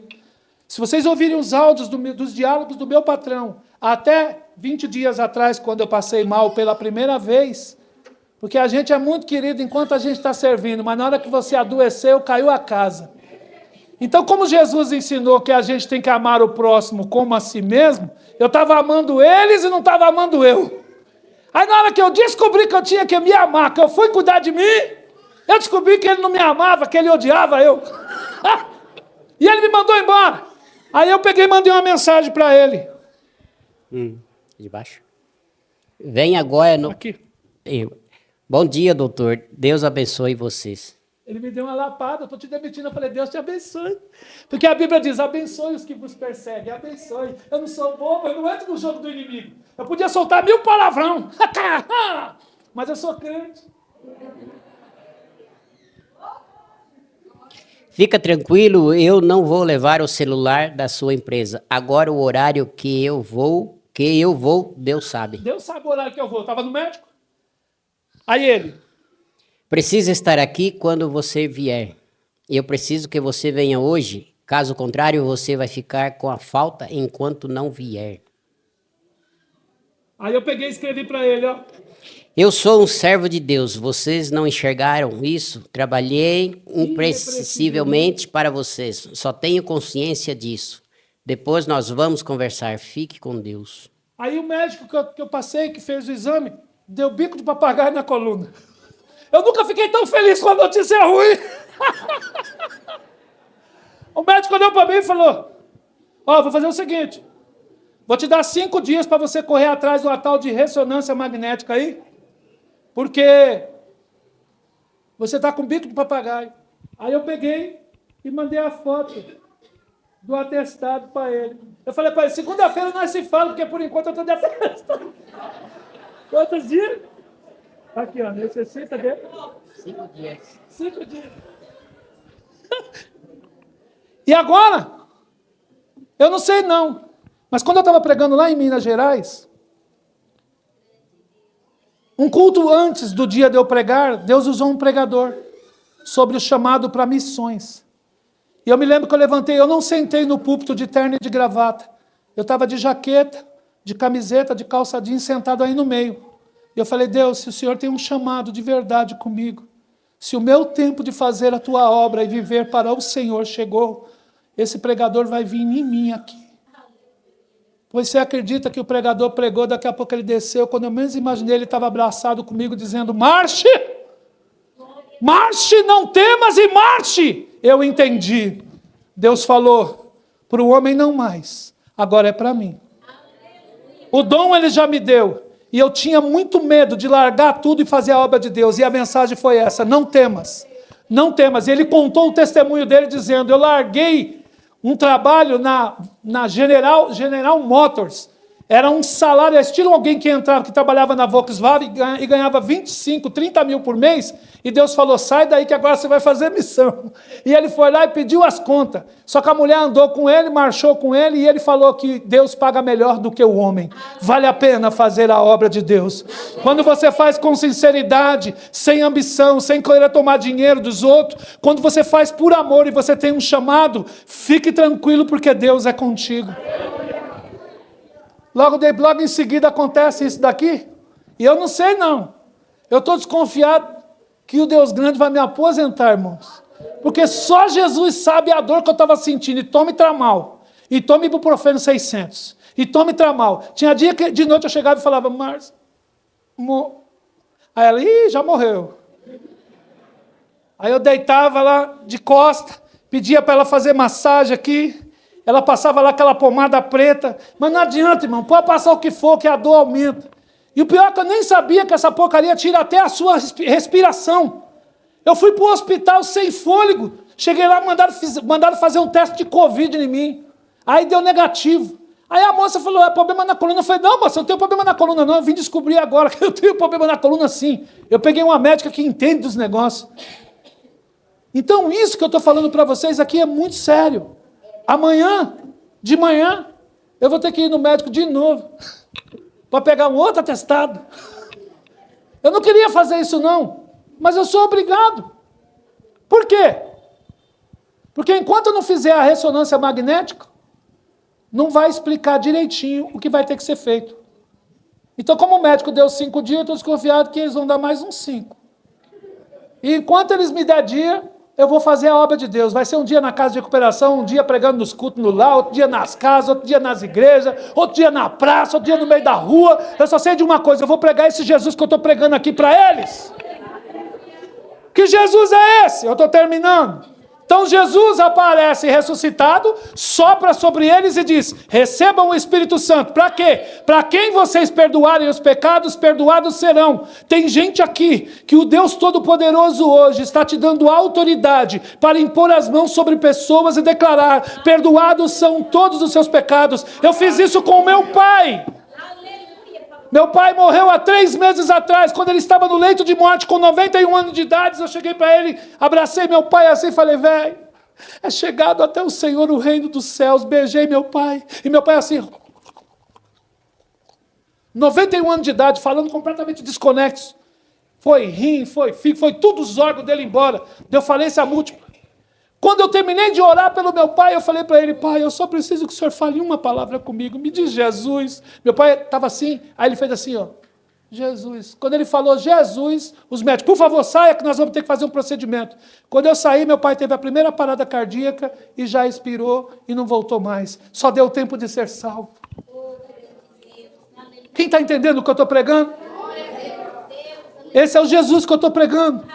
S1: Se vocês ouvirem os áudios dos diálogos do meu patrão, até 20 dias atrás, quando eu passei mal pela primeira vez, porque a gente é muito querido enquanto a gente está servindo, mas na hora que você adoeceu, caiu a casa. Então, como Jesus ensinou que a gente tem que amar o próximo como a si mesmo, eu estava amando eles e não estava amando eu. Aí na hora que eu descobri que eu tinha que me amar, que eu fui cuidar de mim, eu descobri que ele não me amava, que ele odiava eu. E ele me mandou embora. Aí eu peguei e mandei uma mensagem para ele.
S2: De baixo. Vem agora no...
S1: Aqui.
S2: Bom dia, doutor. Deus abençoe vocês.
S1: Ele me deu uma lapada, eu estou te demitindo. Eu falei, Deus te abençoe. Porque a Bíblia diz, abençoe os que vos perseguem, abençoe. Eu não sou bobo, eu não entro no jogo do inimigo. Eu podia soltar 1000 palavrão, mas eu sou crente.
S2: Fica tranquilo, eu não vou levar o celular da sua empresa. Agora o horário que eu vou, Deus sabe.
S1: Deus sabe o horário que eu vou. Eu estava no médico. Aí ele...
S2: Precisa estar aqui quando você vier. Eu preciso que você venha hoje. Caso contrário, você vai ficar com a falta enquanto não vier.
S1: Aí eu peguei e escrevi para ele, ó.
S2: Eu sou um servo de Deus. Vocês não enxergaram isso? Trabalhei imprecisavelmente para vocês. Só tenho consciência disso. Depois nós vamos conversar. Fique com Deus.
S1: Aí o médico que eu passei, que fez o exame, deu bico de papagaio na coluna. Eu nunca fiquei tão feliz com a notícia ruim. O médico olhou para mim e falou, ó, vou fazer o seguinte, vou te dar 5 dias para você correr atrás de uma tal de ressonância magnética aí, porque você está com bico de papagaio. Aí eu peguei e mandei a foto do atestado para ele. Eu falei para ele, segunda-feira nós se falamos, porque por enquanto eu estou de atestado. Quantos dias? Aqui, ó, necessita de...
S2: 5 dias.
S1: 5 dias. E agora? Eu não sei não, mas quando eu estava pregando lá em Minas Gerais, um culto antes do dia de eu pregar, Deus usou um pregador. sobre o chamado para missões. E eu me lembro que eu levantei, eu não sentei no púlpito de terno e de gravata. Eu estava de jaqueta, de camiseta, de calça jeans, sentado aí no meio. E eu falei, Deus, se o Senhor tem um chamado de verdade comigo, se o meu tempo de fazer a tua obra e viver para o Senhor chegou, esse pregador vai vir em mim aqui. Pois você acredita que o pregador pregou, daqui a pouco ele desceu, quando eu menos imaginei, ele estava abraçado comigo, dizendo, marche! Marche, não temas e marche! Eu entendi. Deus falou, para o homem não mais, agora é para mim. O dom ele já me deu. E eu tinha muito medo de largar tudo e fazer a obra de Deus. E a mensagem foi essa, não temas. Não temas. E ele contou o testemunho dele dizendo, eu larguei um trabalho na General Motors. Era um salário, estilo alguém que entrava, que trabalhava na Volkswagen e ganhava 25, 30 mil por mês. E Deus falou, sai daí que agora você vai fazer missão. E ele foi lá e pediu as contas. Só que a mulher andou com ele, marchou com ele, e ele falou que Deus paga melhor do que o homem. Vale a pena fazer a obra de Deus. Quando você faz com sinceridade, sem ambição, sem querer tomar dinheiro dos outros, quando você faz por amor e você tem um chamado, fique tranquilo porque Deus é contigo. Logo em seguida acontece isso daqui, e eu não sei não. Eu estou desconfiado que o Deus grande vai me aposentar, irmãos. Porque só Jesus sabe a dor que eu estava sentindo. E tome Tramal, e tome Ibuprofeno 600, e tome Tramal. Tinha dia que de noite eu chegava e falava, Márcia, aí ela, já morreu. Aí eu deitava lá de costa, pedia para ela fazer massagem aqui. Ela passava lá aquela pomada preta. Mas não adianta, irmão. Pode passar o que for, que a dor aumenta. E o pior é que eu nem sabia que essa porcaria tira até a sua respiração. Eu fui para o hospital sem fôlego. Cheguei lá, mandaram fazer um teste de Covid em mim. Aí deu negativo. Aí a moça falou, é problema na coluna. Eu falei, não, moça, eu não tenho problema na coluna não. Eu vim descobrir agora que eu tenho problema na coluna sim. Eu peguei uma médica que entende dos negócios. Então isso que eu estou falando para vocês aqui é muito sério. Amanhã, de manhã, eu vou ter que ir no médico de novo para pegar um outro atestado. Eu não queria fazer isso não, mas eu sou obrigado. Por quê? Porque enquanto eu não fizer a ressonância magnética, não vai explicar direitinho o que vai ter que ser feito. Então, como o médico deu 5 dias, eu estou desconfiado que eles vão dar mais uns 5. E enquanto eles me der dia, eu vou fazer a obra de Deus. Vai ser um dia na casa de recuperação, um dia pregando nos cultos no lar, outro dia nas casas, outro dia nas igrejas, outro dia na praça, outro dia no meio da rua. Eu só sei de uma coisa, eu vou pregar esse Jesus que eu estou pregando aqui para eles. Que Jesus é esse? Eu estou terminando. Então Jesus aparece ressuscitado, sopra sobre eles e diz, recebam o Espírito Santo. Para quê? Para quem vocês perdoarem os pecados, perdoados serão. Tem gente aqui que o Deus Todo-Poderoso hoje está te dando autoridade para impor as mãos sobre pessoas e declarar, perdoados são todos os seus pecados. Eu fiz isso com o meu pai. Meu pai morreu há 3 meses atrás, quando ele estava no leito de morte, com 91 anos de idade. Eu cheguei para ele, abracei meu pai assim e falei, velho, é chegado até o Senhor o reino dos céus. Beijei meu pai. E meu pai assim, 91 anos de idade, falando completamente desconexo. Foi rim, foi figo, foi tudo os órgãos dele embora. Deu falência múltipla. Quando eu terminei de orar pelo meu pai, eu falei para ele, pai, eu só preciso que o senhor fale uma palavra comigo. Me diz Jesus. Meu pai estava assim, aí ele fez assim, ó, Jesus. Quando ele falou Jesus, os médicos, por favor, saia que nós vamos ter que fazer um procedimento. Quando eu saí, meu pai teve a primeira parada cardíaca e já expirou e não voltou mais. Só deu tempo de ser salvo. Quem está entendendo o que eu estou pregando? Esse é o Jesus que eu estou pregando.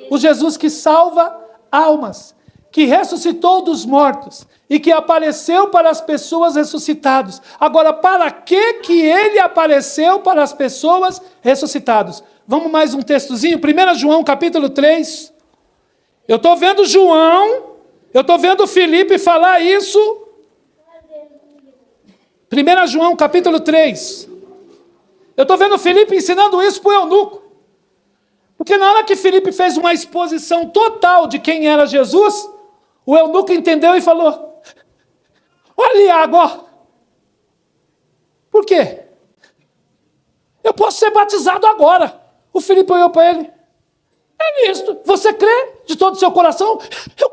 S1: O Jesus que salva almas, que ressuscitou dos mortos e que apareceu para as pessoas ressuscitadas. Agora, para que ele apareceu para as pessoas ressuscitadas? Vamos mais um textozinho? 1 João, capítulo 3. Eu estou vendo João, eu estou vendo Filipe falar isso. 1 João, capítulo 3. Eu estou vendo Filipe ensinando isso para o eunuco. Porque na hora que Filipe fez uma exposição total de quem era Jesus, o eunuco entendeu e falou, olha água. Por quê? Eu posso ser batizado agora. O Filipe olhou para ele. É nisto. Você crê de todo o seu coração? Eu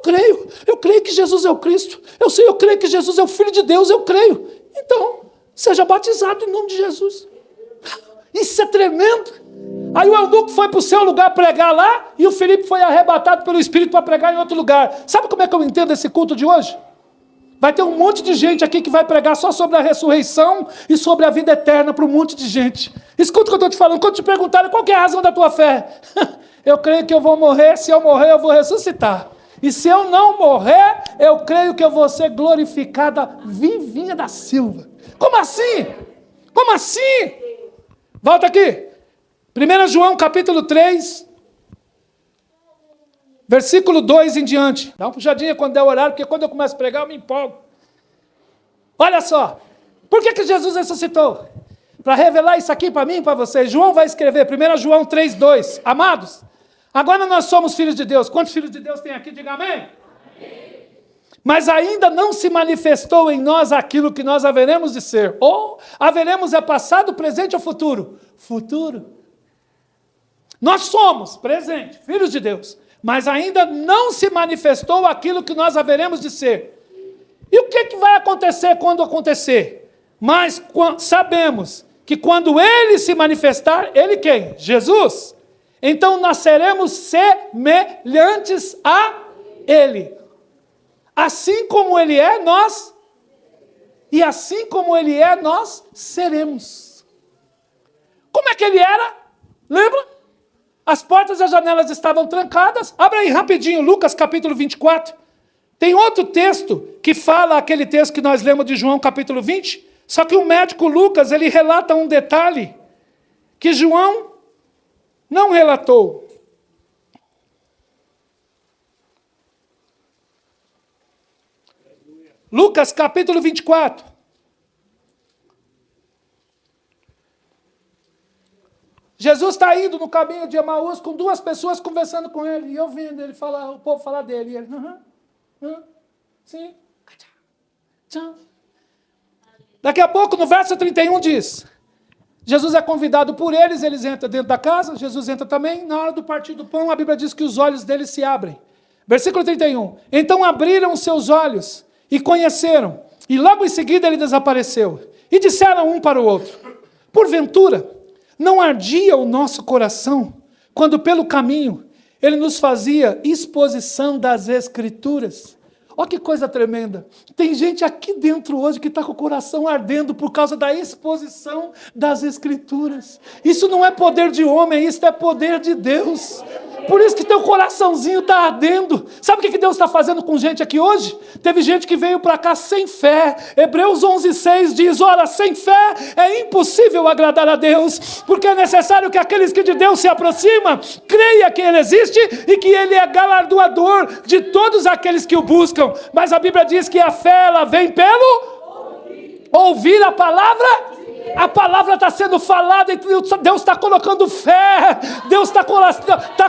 S1: creio que Jesus é o Cristo. Eu creio que Jesus é o Filho de Deus, eu creio. Então, seja batizado em nome de Jesus. Isso é tremendo. Aí o eunuco foi para o seu lugar pregar lá, e o Filipe foi arrebatado pelo Espírito para pregar em outro lugar. Sabe como é que eu entendo esse culto de hoje? Vai ter um monte de gente aqui que vai pregar só sobre a ressurreição e sobre a vida eterna para um monte de gente. Escuta o que eu estou te falando. Quando te perguntarem qual que é a razão da tua fé, eu creio que eu vou morrer, se eu morrer eu vou ressuscitar. E se eu não morrer, eu creio que eu vou ser glorificada Vivinha da Silva. Como assim? Como assim? Volta aqui. 1 João capítulo 3, versículo 2 em diante. Dá uma puxadinha quando der o horário, porque quando eu começo a pregar eu me empolgo. Olha só. Por que Jesus ressuscitou? Para revelar isso aqui para mim e para vocês. João vai escrever, 1 João 3, 2. Amados, agora nós somos filhos de Deus. Quantos filhos de Deus tem aqui? Diga amém. Mas ainda não se manifestou em nós aquilo que nós haveremos de ser. Ou haveremos é passado, presente ou futuro? Futuro. Nós somos, presente, filhos de Deus. Mas ainda não se manifestou aquilo que nós haveremos de ser. E o que vai acontecer quando acontecer? Mas sabemos que quando Ele se manifestar, Ele quem? Jesus. Então nós seremos semelhantes a Ele. Assim como Ele é, nós. E assim como Ele é, nós seremos. Como é que Ele era? Lembra? As portas e as janelas estavam trancadas. Abra aí rapidinho, Lucas capítulo 24. Tem outro texto que fala aquele texto que nós lemos de João capítulo 20. Só que o médico Lucas, ele relata um detalhe que João não relatou. Lucas capítulo 24. Jesus está indo no caminho de Emaús com duas pessoas conversando com ele. E eu vendo ele falar, o povo falar dele. E ele, sim. Tchau. Daqui a pouco, no verso 31 diz, Jesus é convidado por eles, eles entram dentro da casa, Jesus entra também. Na hora do partir do pão, a Bíblia diz que os olhos deles se abrem. Versículo 31. Então abriram os seus olhos e conheceram. E logo em seguida ele desapareceu. E disseram um para o outro, porventura, não ardia o nosso coração quando pelo caminho ele nos fazia exposição das Escrituras? Olha que coisa tremenda. Tem gente aqui dentro hoje que está com o coração ardendo por causa da exposição das Escrituras. Isso não é poder de homem, isso é poder de Deus. Por isso que teu coraçãozinho está ardendo. Sabe o que Deus está fazendo com gente aqui hoje? Teve gente que veio para cá sem fé. Hebreus 11:6 diz, ora, sem fé é impossível agradar a Deus, porque é necessário que aqueles que de Deus se aproximam, creia que Ele existe e que Ele é galardoador de todos aqueles que o buscam. Mas a Bíblia diz que a fé, ela vem pelo ouvir a palavra. A palavra está sendo falada e Deus está colocando fé. Deus está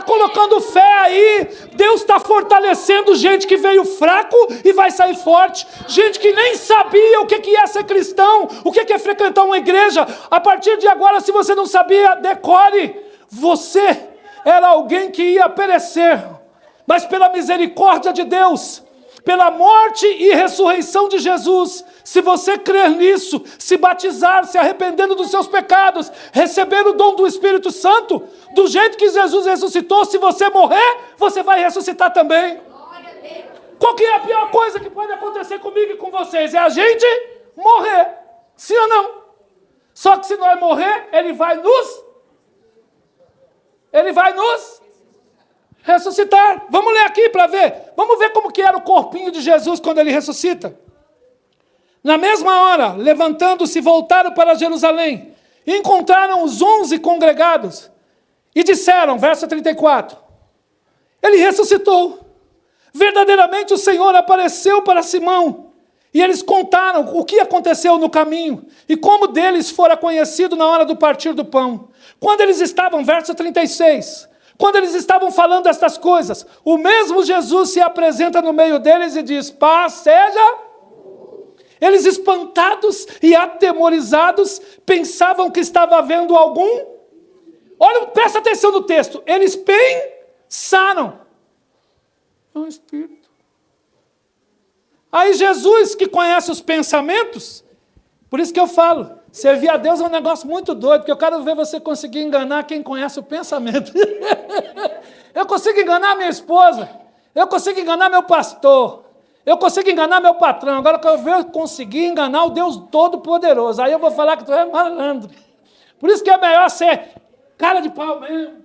S1: colocando fé aí. Deus está fortalecendo gente que veio fraco e vai sair forte. Gente que nem sabia o que é ser cristão, o que é frequentar uma igreja. A partir de agora, se você não sabia, decore. Você era alguém que ia perecer. Mas pela misericórdia de Deus, pela morte e ressurreição de Jesus, se você crer nisso, se batizar, se arrependendo dos seus pecados, receber o dom do Espírito Santo, do jeito que Jesus ressuscitou, se você morrer, você vai ressuscitar também. Qual que é a pior coisa que pode acontecer comigo e com vocês? É a gente morrer, sim ou não? Só que se nós morrer, Ele vai nos ressuscitar. Vamos ler aqui para ver. Vamos ver como que era o corpinho de Jesus quando Ele ressuscita. Na mesma hora, levantando-se, voltaram para Jerusalém. E encontraram os 11 congregados. E disseram, verso 34, Ele ressuscitou. Verdadeiramente o Senhor apareceu para Simão. E eles contaram o que aconteceu no caminho. E como deles fora conhecido na hora do partir do pão. Quando eles estavam, verso 36... Quando eles estavam falando estas coisas, o mesmo Jesus se apresenta no meio deles e diz, paz seja. Eles, espantados e atemorizados, pensavam que estava havendo algum... Olha, presta atenção no texto. Eles saram. É um espírito. Aí Jesus, que conhece os pensamentos, por isso que eu falo, servir a Deus é um negócio muito doido, porque eu quero ver você conseguir enganar quem conhece o pensamento. Eu consigo enganar minha esposa, eu consigo enganar meu pastor, eu consigo enganar meu patrão, agora eu quero ver conseguir enganar o Deus Todo-Poderoso. Aí eu vou falar que tu é malandro. Por isso que é melhor ser cara de pau mesmo,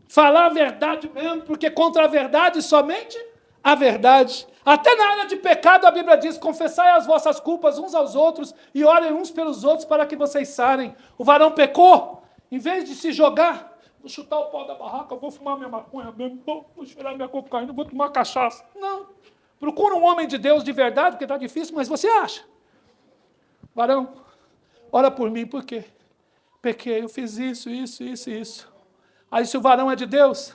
S1: falar a verdade mesmo, porque contra a verdade somente a verdade. Até na área de pecado a Bíblia diz, confessai as vossas culpas uns aos outros e orem uns pelos outros para que vocês sarem. O varão pecou, em vez de se jogar, vou chutar o pau da barraca, vou fumar minha maconha mesmo, vou cheirar minha cocaína, vou tomar cachaça. Não. Procura um homem de Deus de verdade, porque está difícil, mas você acha. Varão, ora por mim, por quê? Pequei, eu fiz isso. Aí se o varão é de Deus,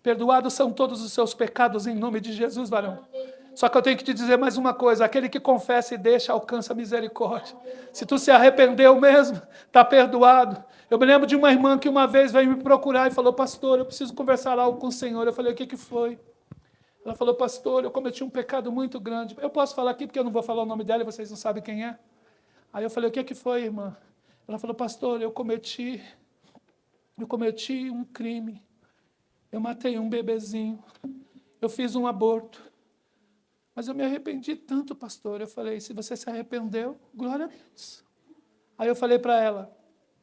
S1: perdoados são todos os seus pecados em nome de Jesus, varão. Só que eu tenho que te dizer mais uma coisa, aquele que confessa e deixa, alcança misericórdia. Se tu se arrependeu mesmo, está perdoado. Eu me lembro de uma irmã que uma vez veio me procurar e falou, pastor, eu preciso conversar algo com o Senhor. Eu falei, o que foi? Ela falou, pastor, eu cometi um pecado muito grande. Eu posso falar aqui porque eu não vou falar o nome dela e vocês não sabem quem é. Aí eu falei, o que foi, irmã? Ela falou, pastor, eu cometi um crime. Eu matei um bebezinho. Eu fiz um aborto. Mas eu me arrependi tanto, pastor. Eu falei, se você se arrependeu, glória a Deus. Aí eu falei para ela,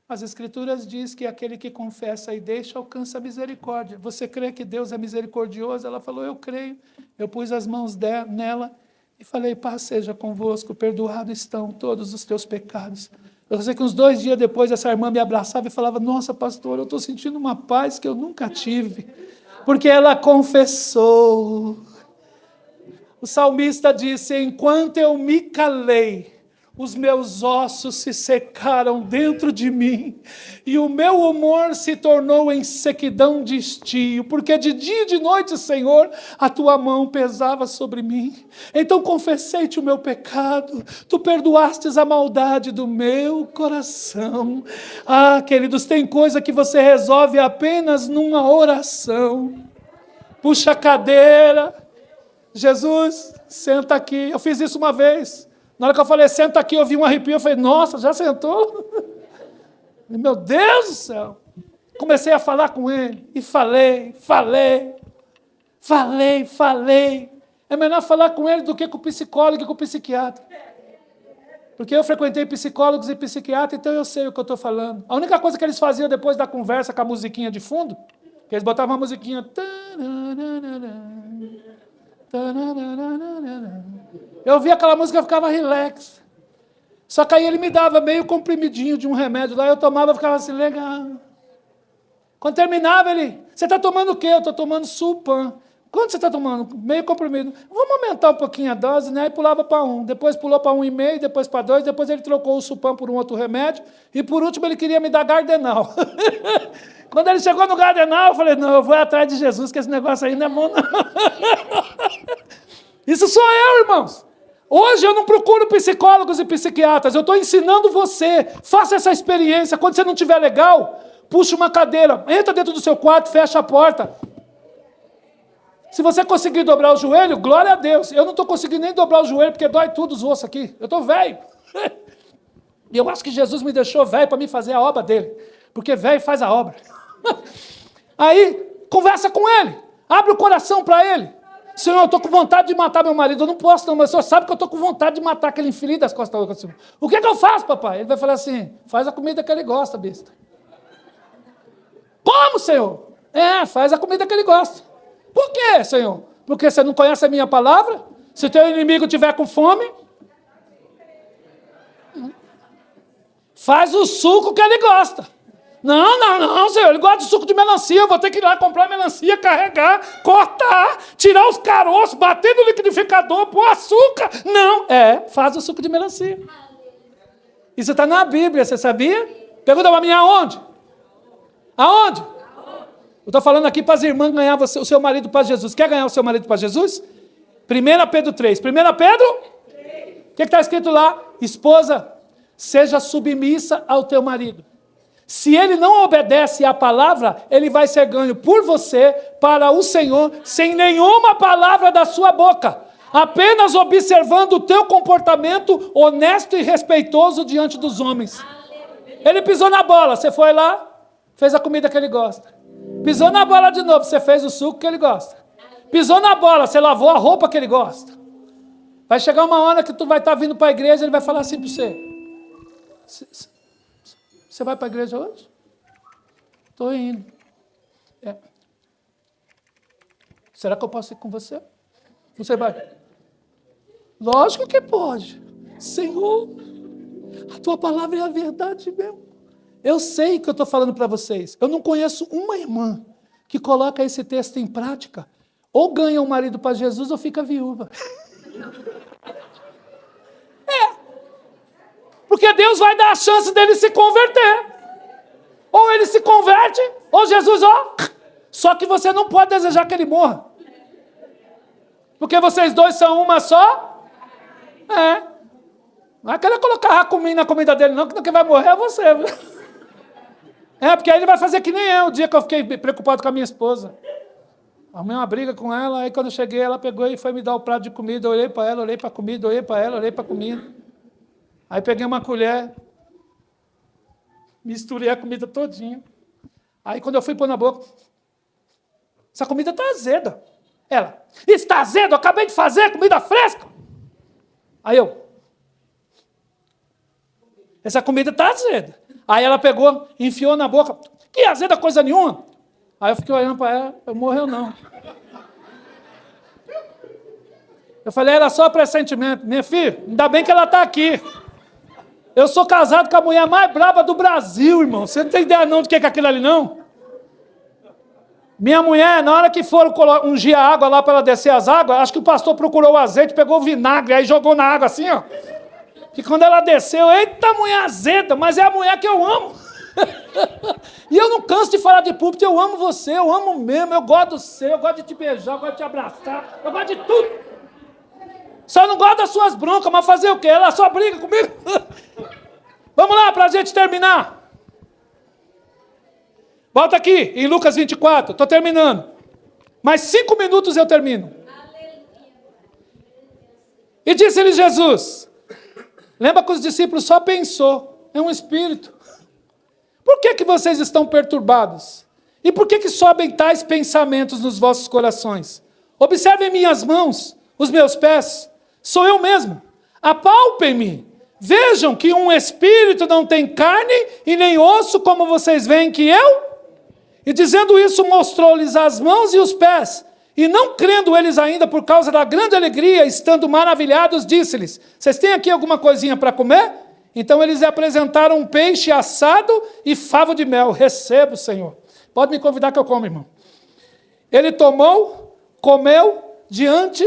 S1: as Escrituras diz que aquele que confessa e deixa alcança a misericórdia. Você crê que Deus é misericordioso? Ela falou, eu creio. Eu pus as mãos nela e falei, paz seja convosco, perdoados estão todos os teus pecados. Eu sei que uns 2 dias depois essa irmã me abraçava e falava, nossa, pastor, eu estou sentindo uma paz que eu nunca tive. Porque ela confessou. O salmista disse, enquanto eu me calei, os meus ossos se secaram dentro de mim, e o meu humor se tornou em sequidão de estio, porque de dia e de noite, Senhor, a tua mão pesava sobre mim. Então confessei-te o meu pecado, tu perdoastes a maldade do meu coração. Ah, queridos, tem coisa que você resolve apenas numa oração. Puxa a cadeira, Jesus, senta aqui. Eu fiz isso uma vez. Na hora que eu falei, senta aqui, eu vi um arrepio, eu falei, nossa, já sentou? Meu Deus do céu. Comecei a falar com ele, e falei. É melhor falar com ele do que com o psicólogo e com o psiquiatra. Porque eu frequentei psicólogos e psiquiatras, então eu sei o que eu estou falando. A única coisa que eles faziam depois da conversa com a musiquinha de fundo, que eles botavam uma musiquinha... Eu ouvia aquela música e ficava relax. Só que aí ele me dava meio comprimidinho de um remédio lá, eu tomava e ficava assim, legal. Quando terminava ele, você está tomando o quê? Eu estou tomando Sulpan. Quanto você está tomando? Meio comprimido. Vamos aumentar um pouquinho a dose, né? Aí pulava para 1, depois pulou para 1,5, depois para 2, depois ele trocou o Sulpan por um outro remédio, e por último ele queria me dar Gardenal. Quando ele chegou no Gardenal, eu falei, não, eu vou atrás de Jesus, que esse negócio aí não é bom, não. Isso sou eu, irmãos. Hoje eu não procuro psicólogos e psiquiatras, eu estou ensinando você. Faça essa experiência. Quando você não estiver legal, puxa uma cadeira, entra dentro do seu quarto, fecha a porta. Se você conseguir dobrar o joelho, glória a Deus. Eu não estou conseguindo nem dobrar o joelho, porque dói tudo os ossos aqui. Eu estou velho. E eu acho que Jesus me deixou velho para me fazer a obra dele. Porque velho faz a obra. Aí, conversa com ele. Abre o coração para ele. Senhor, eu estou com vontade de matar meu marido. Eu não posso não, mas o senhor sabe que eu estou com vontade de matar aquele infeliz das costas. O que é que eu faço, papai? Ele vai falar assim, faz a comida que ele gosta, besta. Como, Senhor? Faz a comida que ele gosta. Por quê, Senhor? Porque você não conhece a minha palavra? Se teu inimigo estiver com fome, faz o suco que ele gosta. Não, Senhor, ele gosta de suco de melancia, eu vou ter que ir lá comprar melancia, carregar, cortar, tirar os caroços, bater no liquidificador, pôr açúcar. Não, faz o suco de melancia. Isso está na Bíblia, você sabia? Pergunta para mim, aonde? Aonde? Eu estou falando aqui para as irmãs ganhar o seu marido para Jesus. Quer ganhar o seu marido para Jesus? 1 Pedro 3. 1 Pedro? O que está escrito lá? Esposa, seja submissa ao teu marido. Se ele não obedece à palavra, ele vai ser ganho por você para o Senhor, sem nenhuma palavra da sua boca, apenas observando o teu comportamento honesto e respeitoso diante dos homens. Ele pisou na bola, você foi lá, fez a comida que ele gosta. Pisou na bola de novo, você fez o suco que ele gosta. Pisou na bola, você lavou a roupa que ele gosta. Vai chegar uma hora que tu vai estar vindo para a igreja, ele vai falar assim para você: você vai para a igreja hoje? Estou indo. Será que eu posso ir com você? Você vai? Lógico que pode. Senhor, a tua palavra é a verdade mesmo. Eu sei que eu estou falando para vocês. Eu não conheço uma irmã que coloca esse texto em prática. Ou ganha um marido para Jesus ou fica viúva. Porque Deus vai dar a chance dele se converter. Ou ele se converte, ou Jesus, só que você não pode desejar que ele morra. Porque vocês dois são uma só. Não é querer colocar racumim na comida dele, não, que quem vai morrer é você. Porque aí ele vai fazer que nem eu, o dia que eu fiquei preocupado com a minha esposa. Arrumei uma briga com ela, aí quando eu cheguei, ela pegou e foi me dar o prato de comida, eu olhei para ela, olhei para a comida, olhei para ela, olhei para a comida. Aí peguei uma colher, misturei a comida todinha. Aí quando eu fui pôr na boca, essa comida está azeda. Ela, está azedo, eu acabei de fazer comida fresca. Aí eu, essa comida está azeda. Aí ela pegou, enfiou na boca, que azeda coisa nenhuma. Aí eu fiquei olhando para ela, eu morreu não. Eu falei, era só pressentimento. Minha filha, ainda bem que ela está aqui. Eu sou casado com a mulher mais braba do Brasil, irmão. Você não tem ideia não do que é aquilo ali, não? Minha mulher, na hora que foram ungir a água lá para ela descer as águas, acho que o pastor procurou o azeite, pegou o vinagre, aí jogou na água assim, ó. Que quando ela desceu, eita mulher azeda, mas é a mulher que eu amo. E eu não canso de falar de púlpito, eu amo você, eu amo mesmo, eu gosto do seu, eu gosto de te beijar, eu gosto de te abraçar, eu gosto de tudo. Só não gosto das suas broncas, mas fazer o quê? Ela só briga comigo. Vamos lá, para a gente terminar. Volta aqui, em Lucas 24, estou terminando. Mais 5 minutos eu termino. E disse-lhe Jesus, lembra que os discípulos só pensou, é um espírito. Por que vocês estão perturbados? E por que sobem tais pensamentos nos vossos corações? Observem minhas mãos, os meus pés, sou eu mesmo. Apalpem-me, vejam que um espírito não tem carne e nem osso, como vocês veem que eu? E dizendo isso, mostrou-lhes as mãos e os pés. E não crendo eles ainda por causa da grande alegria, estando maravilhados, disse-lhes, vocês têm aqui alguma coisinha para comer? Então eles lhe apresentaram um peixe assado e favo de mel. Recebo, Senhor. Pode me convidar que eu como, irmão. Ele tomou, comeu diante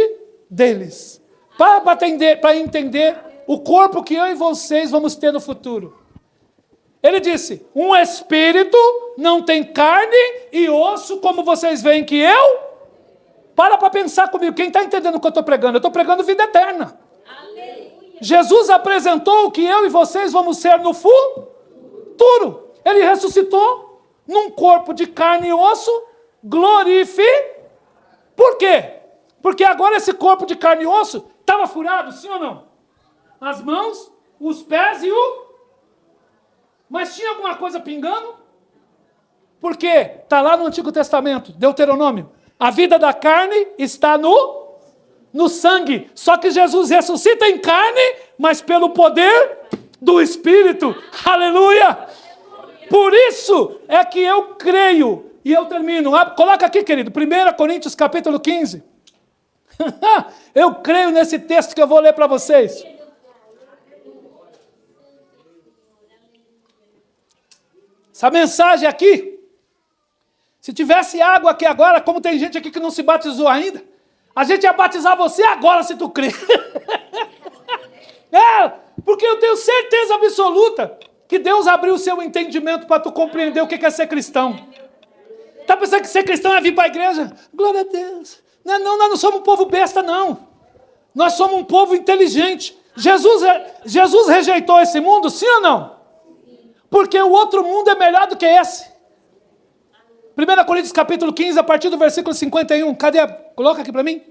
S1: deles. Para entender o corpo que eu e vocês vamos ter no futuro. Ele disse, um espírito não tem carne e osso como vocês veem que eu? Para pensar comigo. Quem está entendendo o que eu estou pregando? Eu estou pregando vida eterna. Jesus apresentou o que eu e vocês vamos ser no futuro. Ele ressuscitou num corpo de carne e osso, glorificado. Por quê? Porque agora esse corpo de carne e osso estava furado, sim ou não? As mãos, os pés e o... Mas tinha alguma coisa pingando? Por quê? Está lá no Antigo Testamento, Deuteronômio. A vida da carne está no sangue. Só que Jesus ressuscita em carne, mas pelo poder do Espírito. Aleluia! Por isso é que eu creio, e eu termino. Coloca aqui, querido, 1 Coríntios capítulo 15. Eu creio nesse texto que eu vou ler para vocês. Essa mensagem aqui, se tivesse água aqui agora, como tem gente aqui que não se batizou ainda, a gente ia batizar você agora, se tu crer. Porque eu tenho certeza absoluta que Deus abriu o seu entendimento para tu compreender o que é ser cristão. Está pensando que ser cristão é vir para a igreja? Glória a Deus. Não, nós não somos um povo besta, não. Nós somos um povo inteligente. Jesus rejeitou esse mundo, sim ou não? Porque o outro mundo é melhor do que esse. 1 Coríntios capítulo 15, a partir do versículo 51. Cadê? Coloca aqui para mim.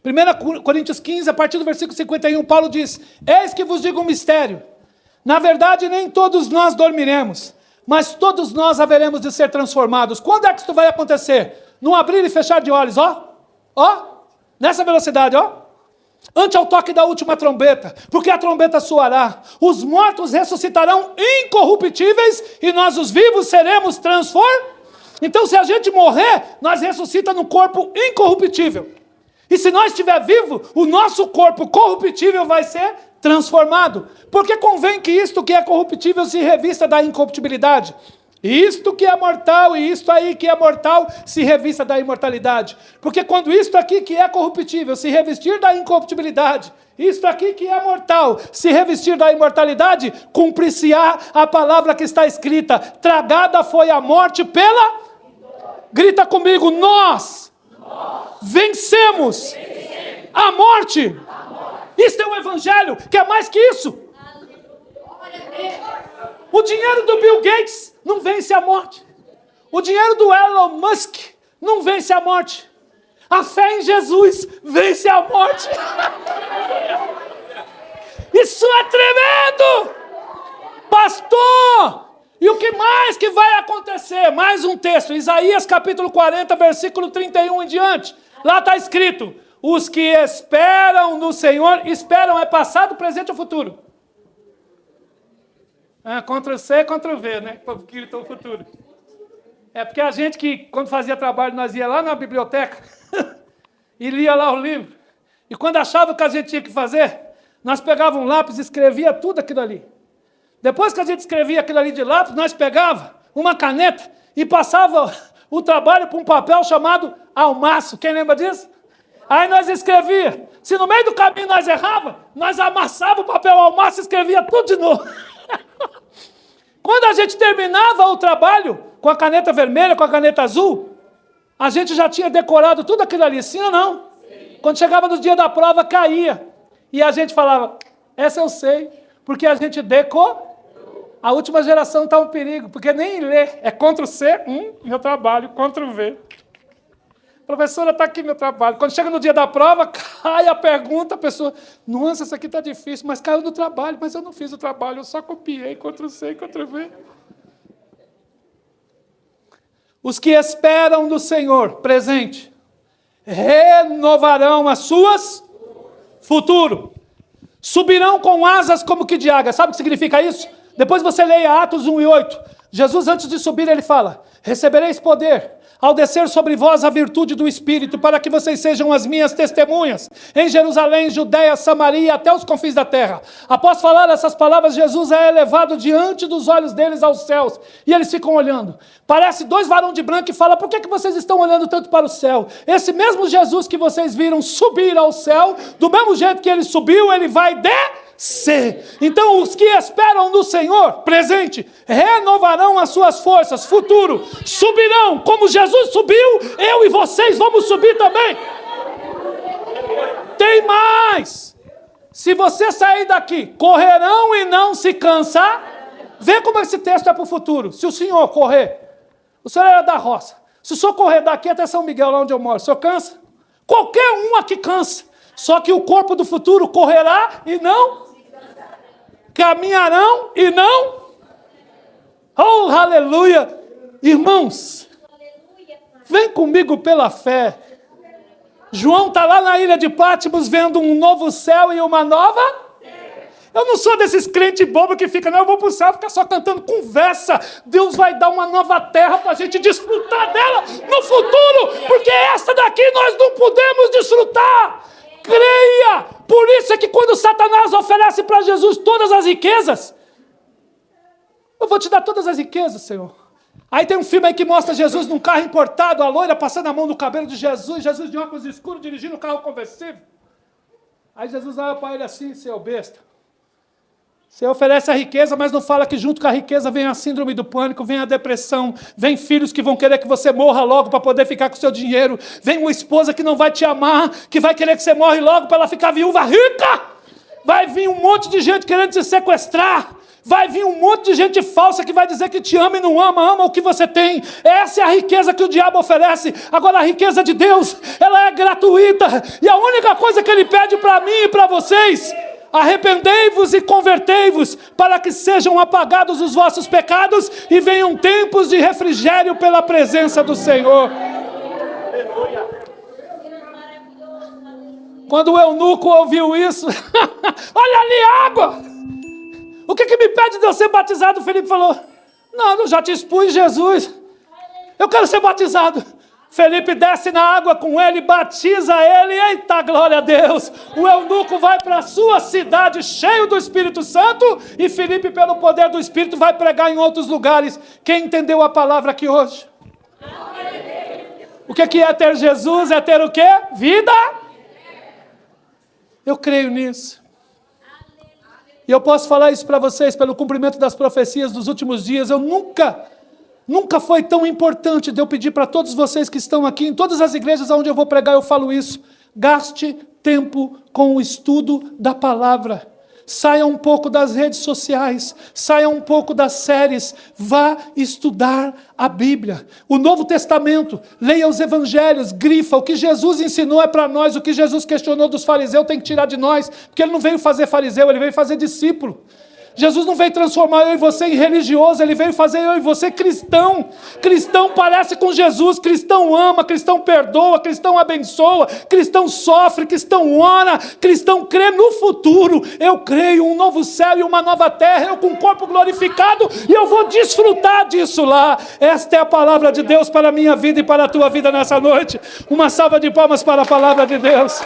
S1: 1 Coríntios 15, a partir do versículo 51, Paulo diz: eis que vos digo um mistério. Na verdade, nem todos nós dormiremos, mas todos nós haveremos de ser transformados. Quando é que isso vai acontecer? Num abrir e fechar de olhos, ó. Ó, nessa velocidade, ó. Ante ao toque da última trombeta, porque a trombeta soará, os mortos ressuscitarão incorruptíveis e nós os vivos seremos transformados. Então, se a gente morrer, nós ressuscita no corpo incorruptível. E se nós estiver vivo, o nosso corpo corruptível vai ser transformado. Porque convém que isto que é corruptível se revista da incorruptibilidade. Isto que é mortal e isto aí que é mortal se revista da imortalidade. Porque quando isto aqui que é corruptível se revestir da incorruptibilidade, isto aqui que é mortal se revestir da imortalidade, cumprir-se-á a palavra que está escrita: tragada foi a morte pela... Grita comigo: nós vencemos a morte. Isso é o evangelho, que é mais que isso. O dinheiro do Bill Gates não vence a morte. O dinheiro do Elon Musk não vence a morte. A fé em Jesus vence a morte. Isso é tremendo! Pastor! E o que mais que vai acontecer? Mais um texto, Isaías capítulo 40, versículo 31 em diante. Lá está escrito: os que esperam no Senhor, esperam é passado, presente ou futuro? Ctrl C, Ctrl V, né? Porque está o futuro. É porque a gente que, quando fazia trabalho, nós ia lá na biblioteca e lia lá o livro. E quando achava o que a gente tinha que fazer, nós pegávamos um lápis e escrevia tudo aquilo ali. Depois que a gente escrevia aquilo ali de lápis, nós pegava uma caneta e passava o trabalho para um papel chamado almaço. Quem lembra disso? Aí nós escrevia. Se no meio do caminho nós errava, nós amassava o papel almaço e escrevia tudo de novo. Quando a gente terminava o trabalho com a caneta vermelha, com a caneta azul, a gente já tinha decorado tudo aquilo ali, sim ou não? Sim. Quando chegava no dia da prova, caía. E a gente falava: essa eu sei, porque a gente decorou. A última geração está um perigo, porque nem lê. É Ctrl C, meu trabalho, Ctrl V. Professora, está aqui meu trabalho. Quando chega no dia da prova, cai a pergunta, a pessoa: nossa, isso aqui está difícil, mas caiu no trabalho, mas eu não fiz o trabalho, eu só copiei, Ctrl C, Ctrl V. Os que esperam do Senhor, presente, renovarão as suas futuro. Subirão com asas como que de águia. Sabe o que significa isso? Depois você leia Atos 1 e 8. Jesus, antes de subir, ele fala: recebereis poder ao descer sobre vós a virtude do Espírito, para que vocês sejam as minhas testemunhas em Jerusalém, Judeia, Samaria, até os confins da terra. Após falar essas palavras, Jesus é elevado diante dos olhos deles aos céus, e eles ficam olhando. Parece dois varões de branco e fala: por que vocês estão olhando tanto para o céu? Esse mesmo Jesus que vocês viram subir ao céu, do mesmo jeito que ele subiu, ele vai descer. Então os que esperam no Senhor, presente, renovarão as suas forças, futuro, subirão, como Jesus subiu, eu e vocês vamos subir também. Tem mais. Se você sair daqui, correrão e não se cansar. Vê como esse texto é para o futuro. Se o senhor correr, o senhor era da roça, se o senhor correr daqui até São Miguel, lá onde eu moro, o senhor cansa? Qualquer um aqui cansa. Só que o corpo do futuro correrá e não caminharão e não... Oh, aleluia! Irmãos, vem comigo pela fé. João está lá na ilha de Patmos vendo um novo céu e uma nova... Eu não sou desses crentes bobos que ficam: não, eu vou para o céu ficar só cantando conversa. Deus vai dar uma nova terra para a gente desfrutar dela no futuro, porque essa daqui nós não podemos desfrutar. Creia! Por isso é que quando Satanás oferece para Jesus todas as riquezas, eu vou te dar todas as riquezas, Senhor. Aí tem um filme aí que mostra Jesus num carro importado, a loira passando a mão no cabelo de Jesus, Jesus de óculos escuros dirigindo um carro conversível. Aí Jesus olha para ele assim: seu besta, você oferece a riqueza, mas não fala que junto com a riqueza vem a síndrome do pânico, vem a depressão, vem filhos que vão querer que você morra logo para poder ficar com o seu dinheiro, vem uma esposa que não vai te amar, que vai querer que você morre logo para ela ficar viúva rica. Vai vir um monte de gente querendo te sequestrar. Vai vir um monte de gente falsa que vai dizer que te ama e não ama, ama o que você tem. Essa é a riqueza que o diabo oferece. Agora a riqueza de Deus, ela é gratuita. E a única coisa que Ele pede para mim e para vocês: arrependei-vos e convertei-vos, para que sejam apagados os vossos pecados e venham tempos de refrigério pela presença do Senhor. Quando o eunuco ouviu isso, olha ali a água! O que me impede de eu ser batizado? Felipe falou: não, eu já te expus Jesus. Eu quero ser batizado. Felipe desce na água com ele, batiza ele. Eita, glória a Deus. O eunuco vai para a sua cidade cheio do Espírito Santo. E Felipe, pelo poder do Espírito, vai pregar em outros lugares. Quem entendeu a palavra aqui hoje? O que é ter Jesus? É ter o quê? Vida. Eu creio nisso. E eu posso falar isso para vocês, pelo cumprimento das profecias dos últimos dias. Eu nunca foi tão importante de eu pedir para todos vocês que estão aqui, em todas as igrejas onde eu vou pregar, eu falo isso: gaste tempo com o estudo da palavra. Saia um pouco das redes sociais, saia um pouco das séries, vá estudar a Bíblia. O Novo Testamento, leia os evangelhos, grifa, o que Jesus ensinou é para nós, o que Jesus questionou dos fariseus tem que tirar de nós, porque Ele não veio fazer fariseu, Ele veio fazer discípulo. Jesus não veio transformar eu e você em religioso, Ele veio fazer eu e você cristão. Cristão parece com Jesus, cristão ama, cristão perdoa, cristão abençoa, cristão sofre, cristão ora, cristão crê no futuro. Eu creio um novo céu e uma nova terra, eu com o corpo glorificado, e eu vou desfrutar disso lá. Esta é a palavra de Deus para a minha vida e para a tua vida nessa noite. Uma salva de palmas para a palavra de Deus.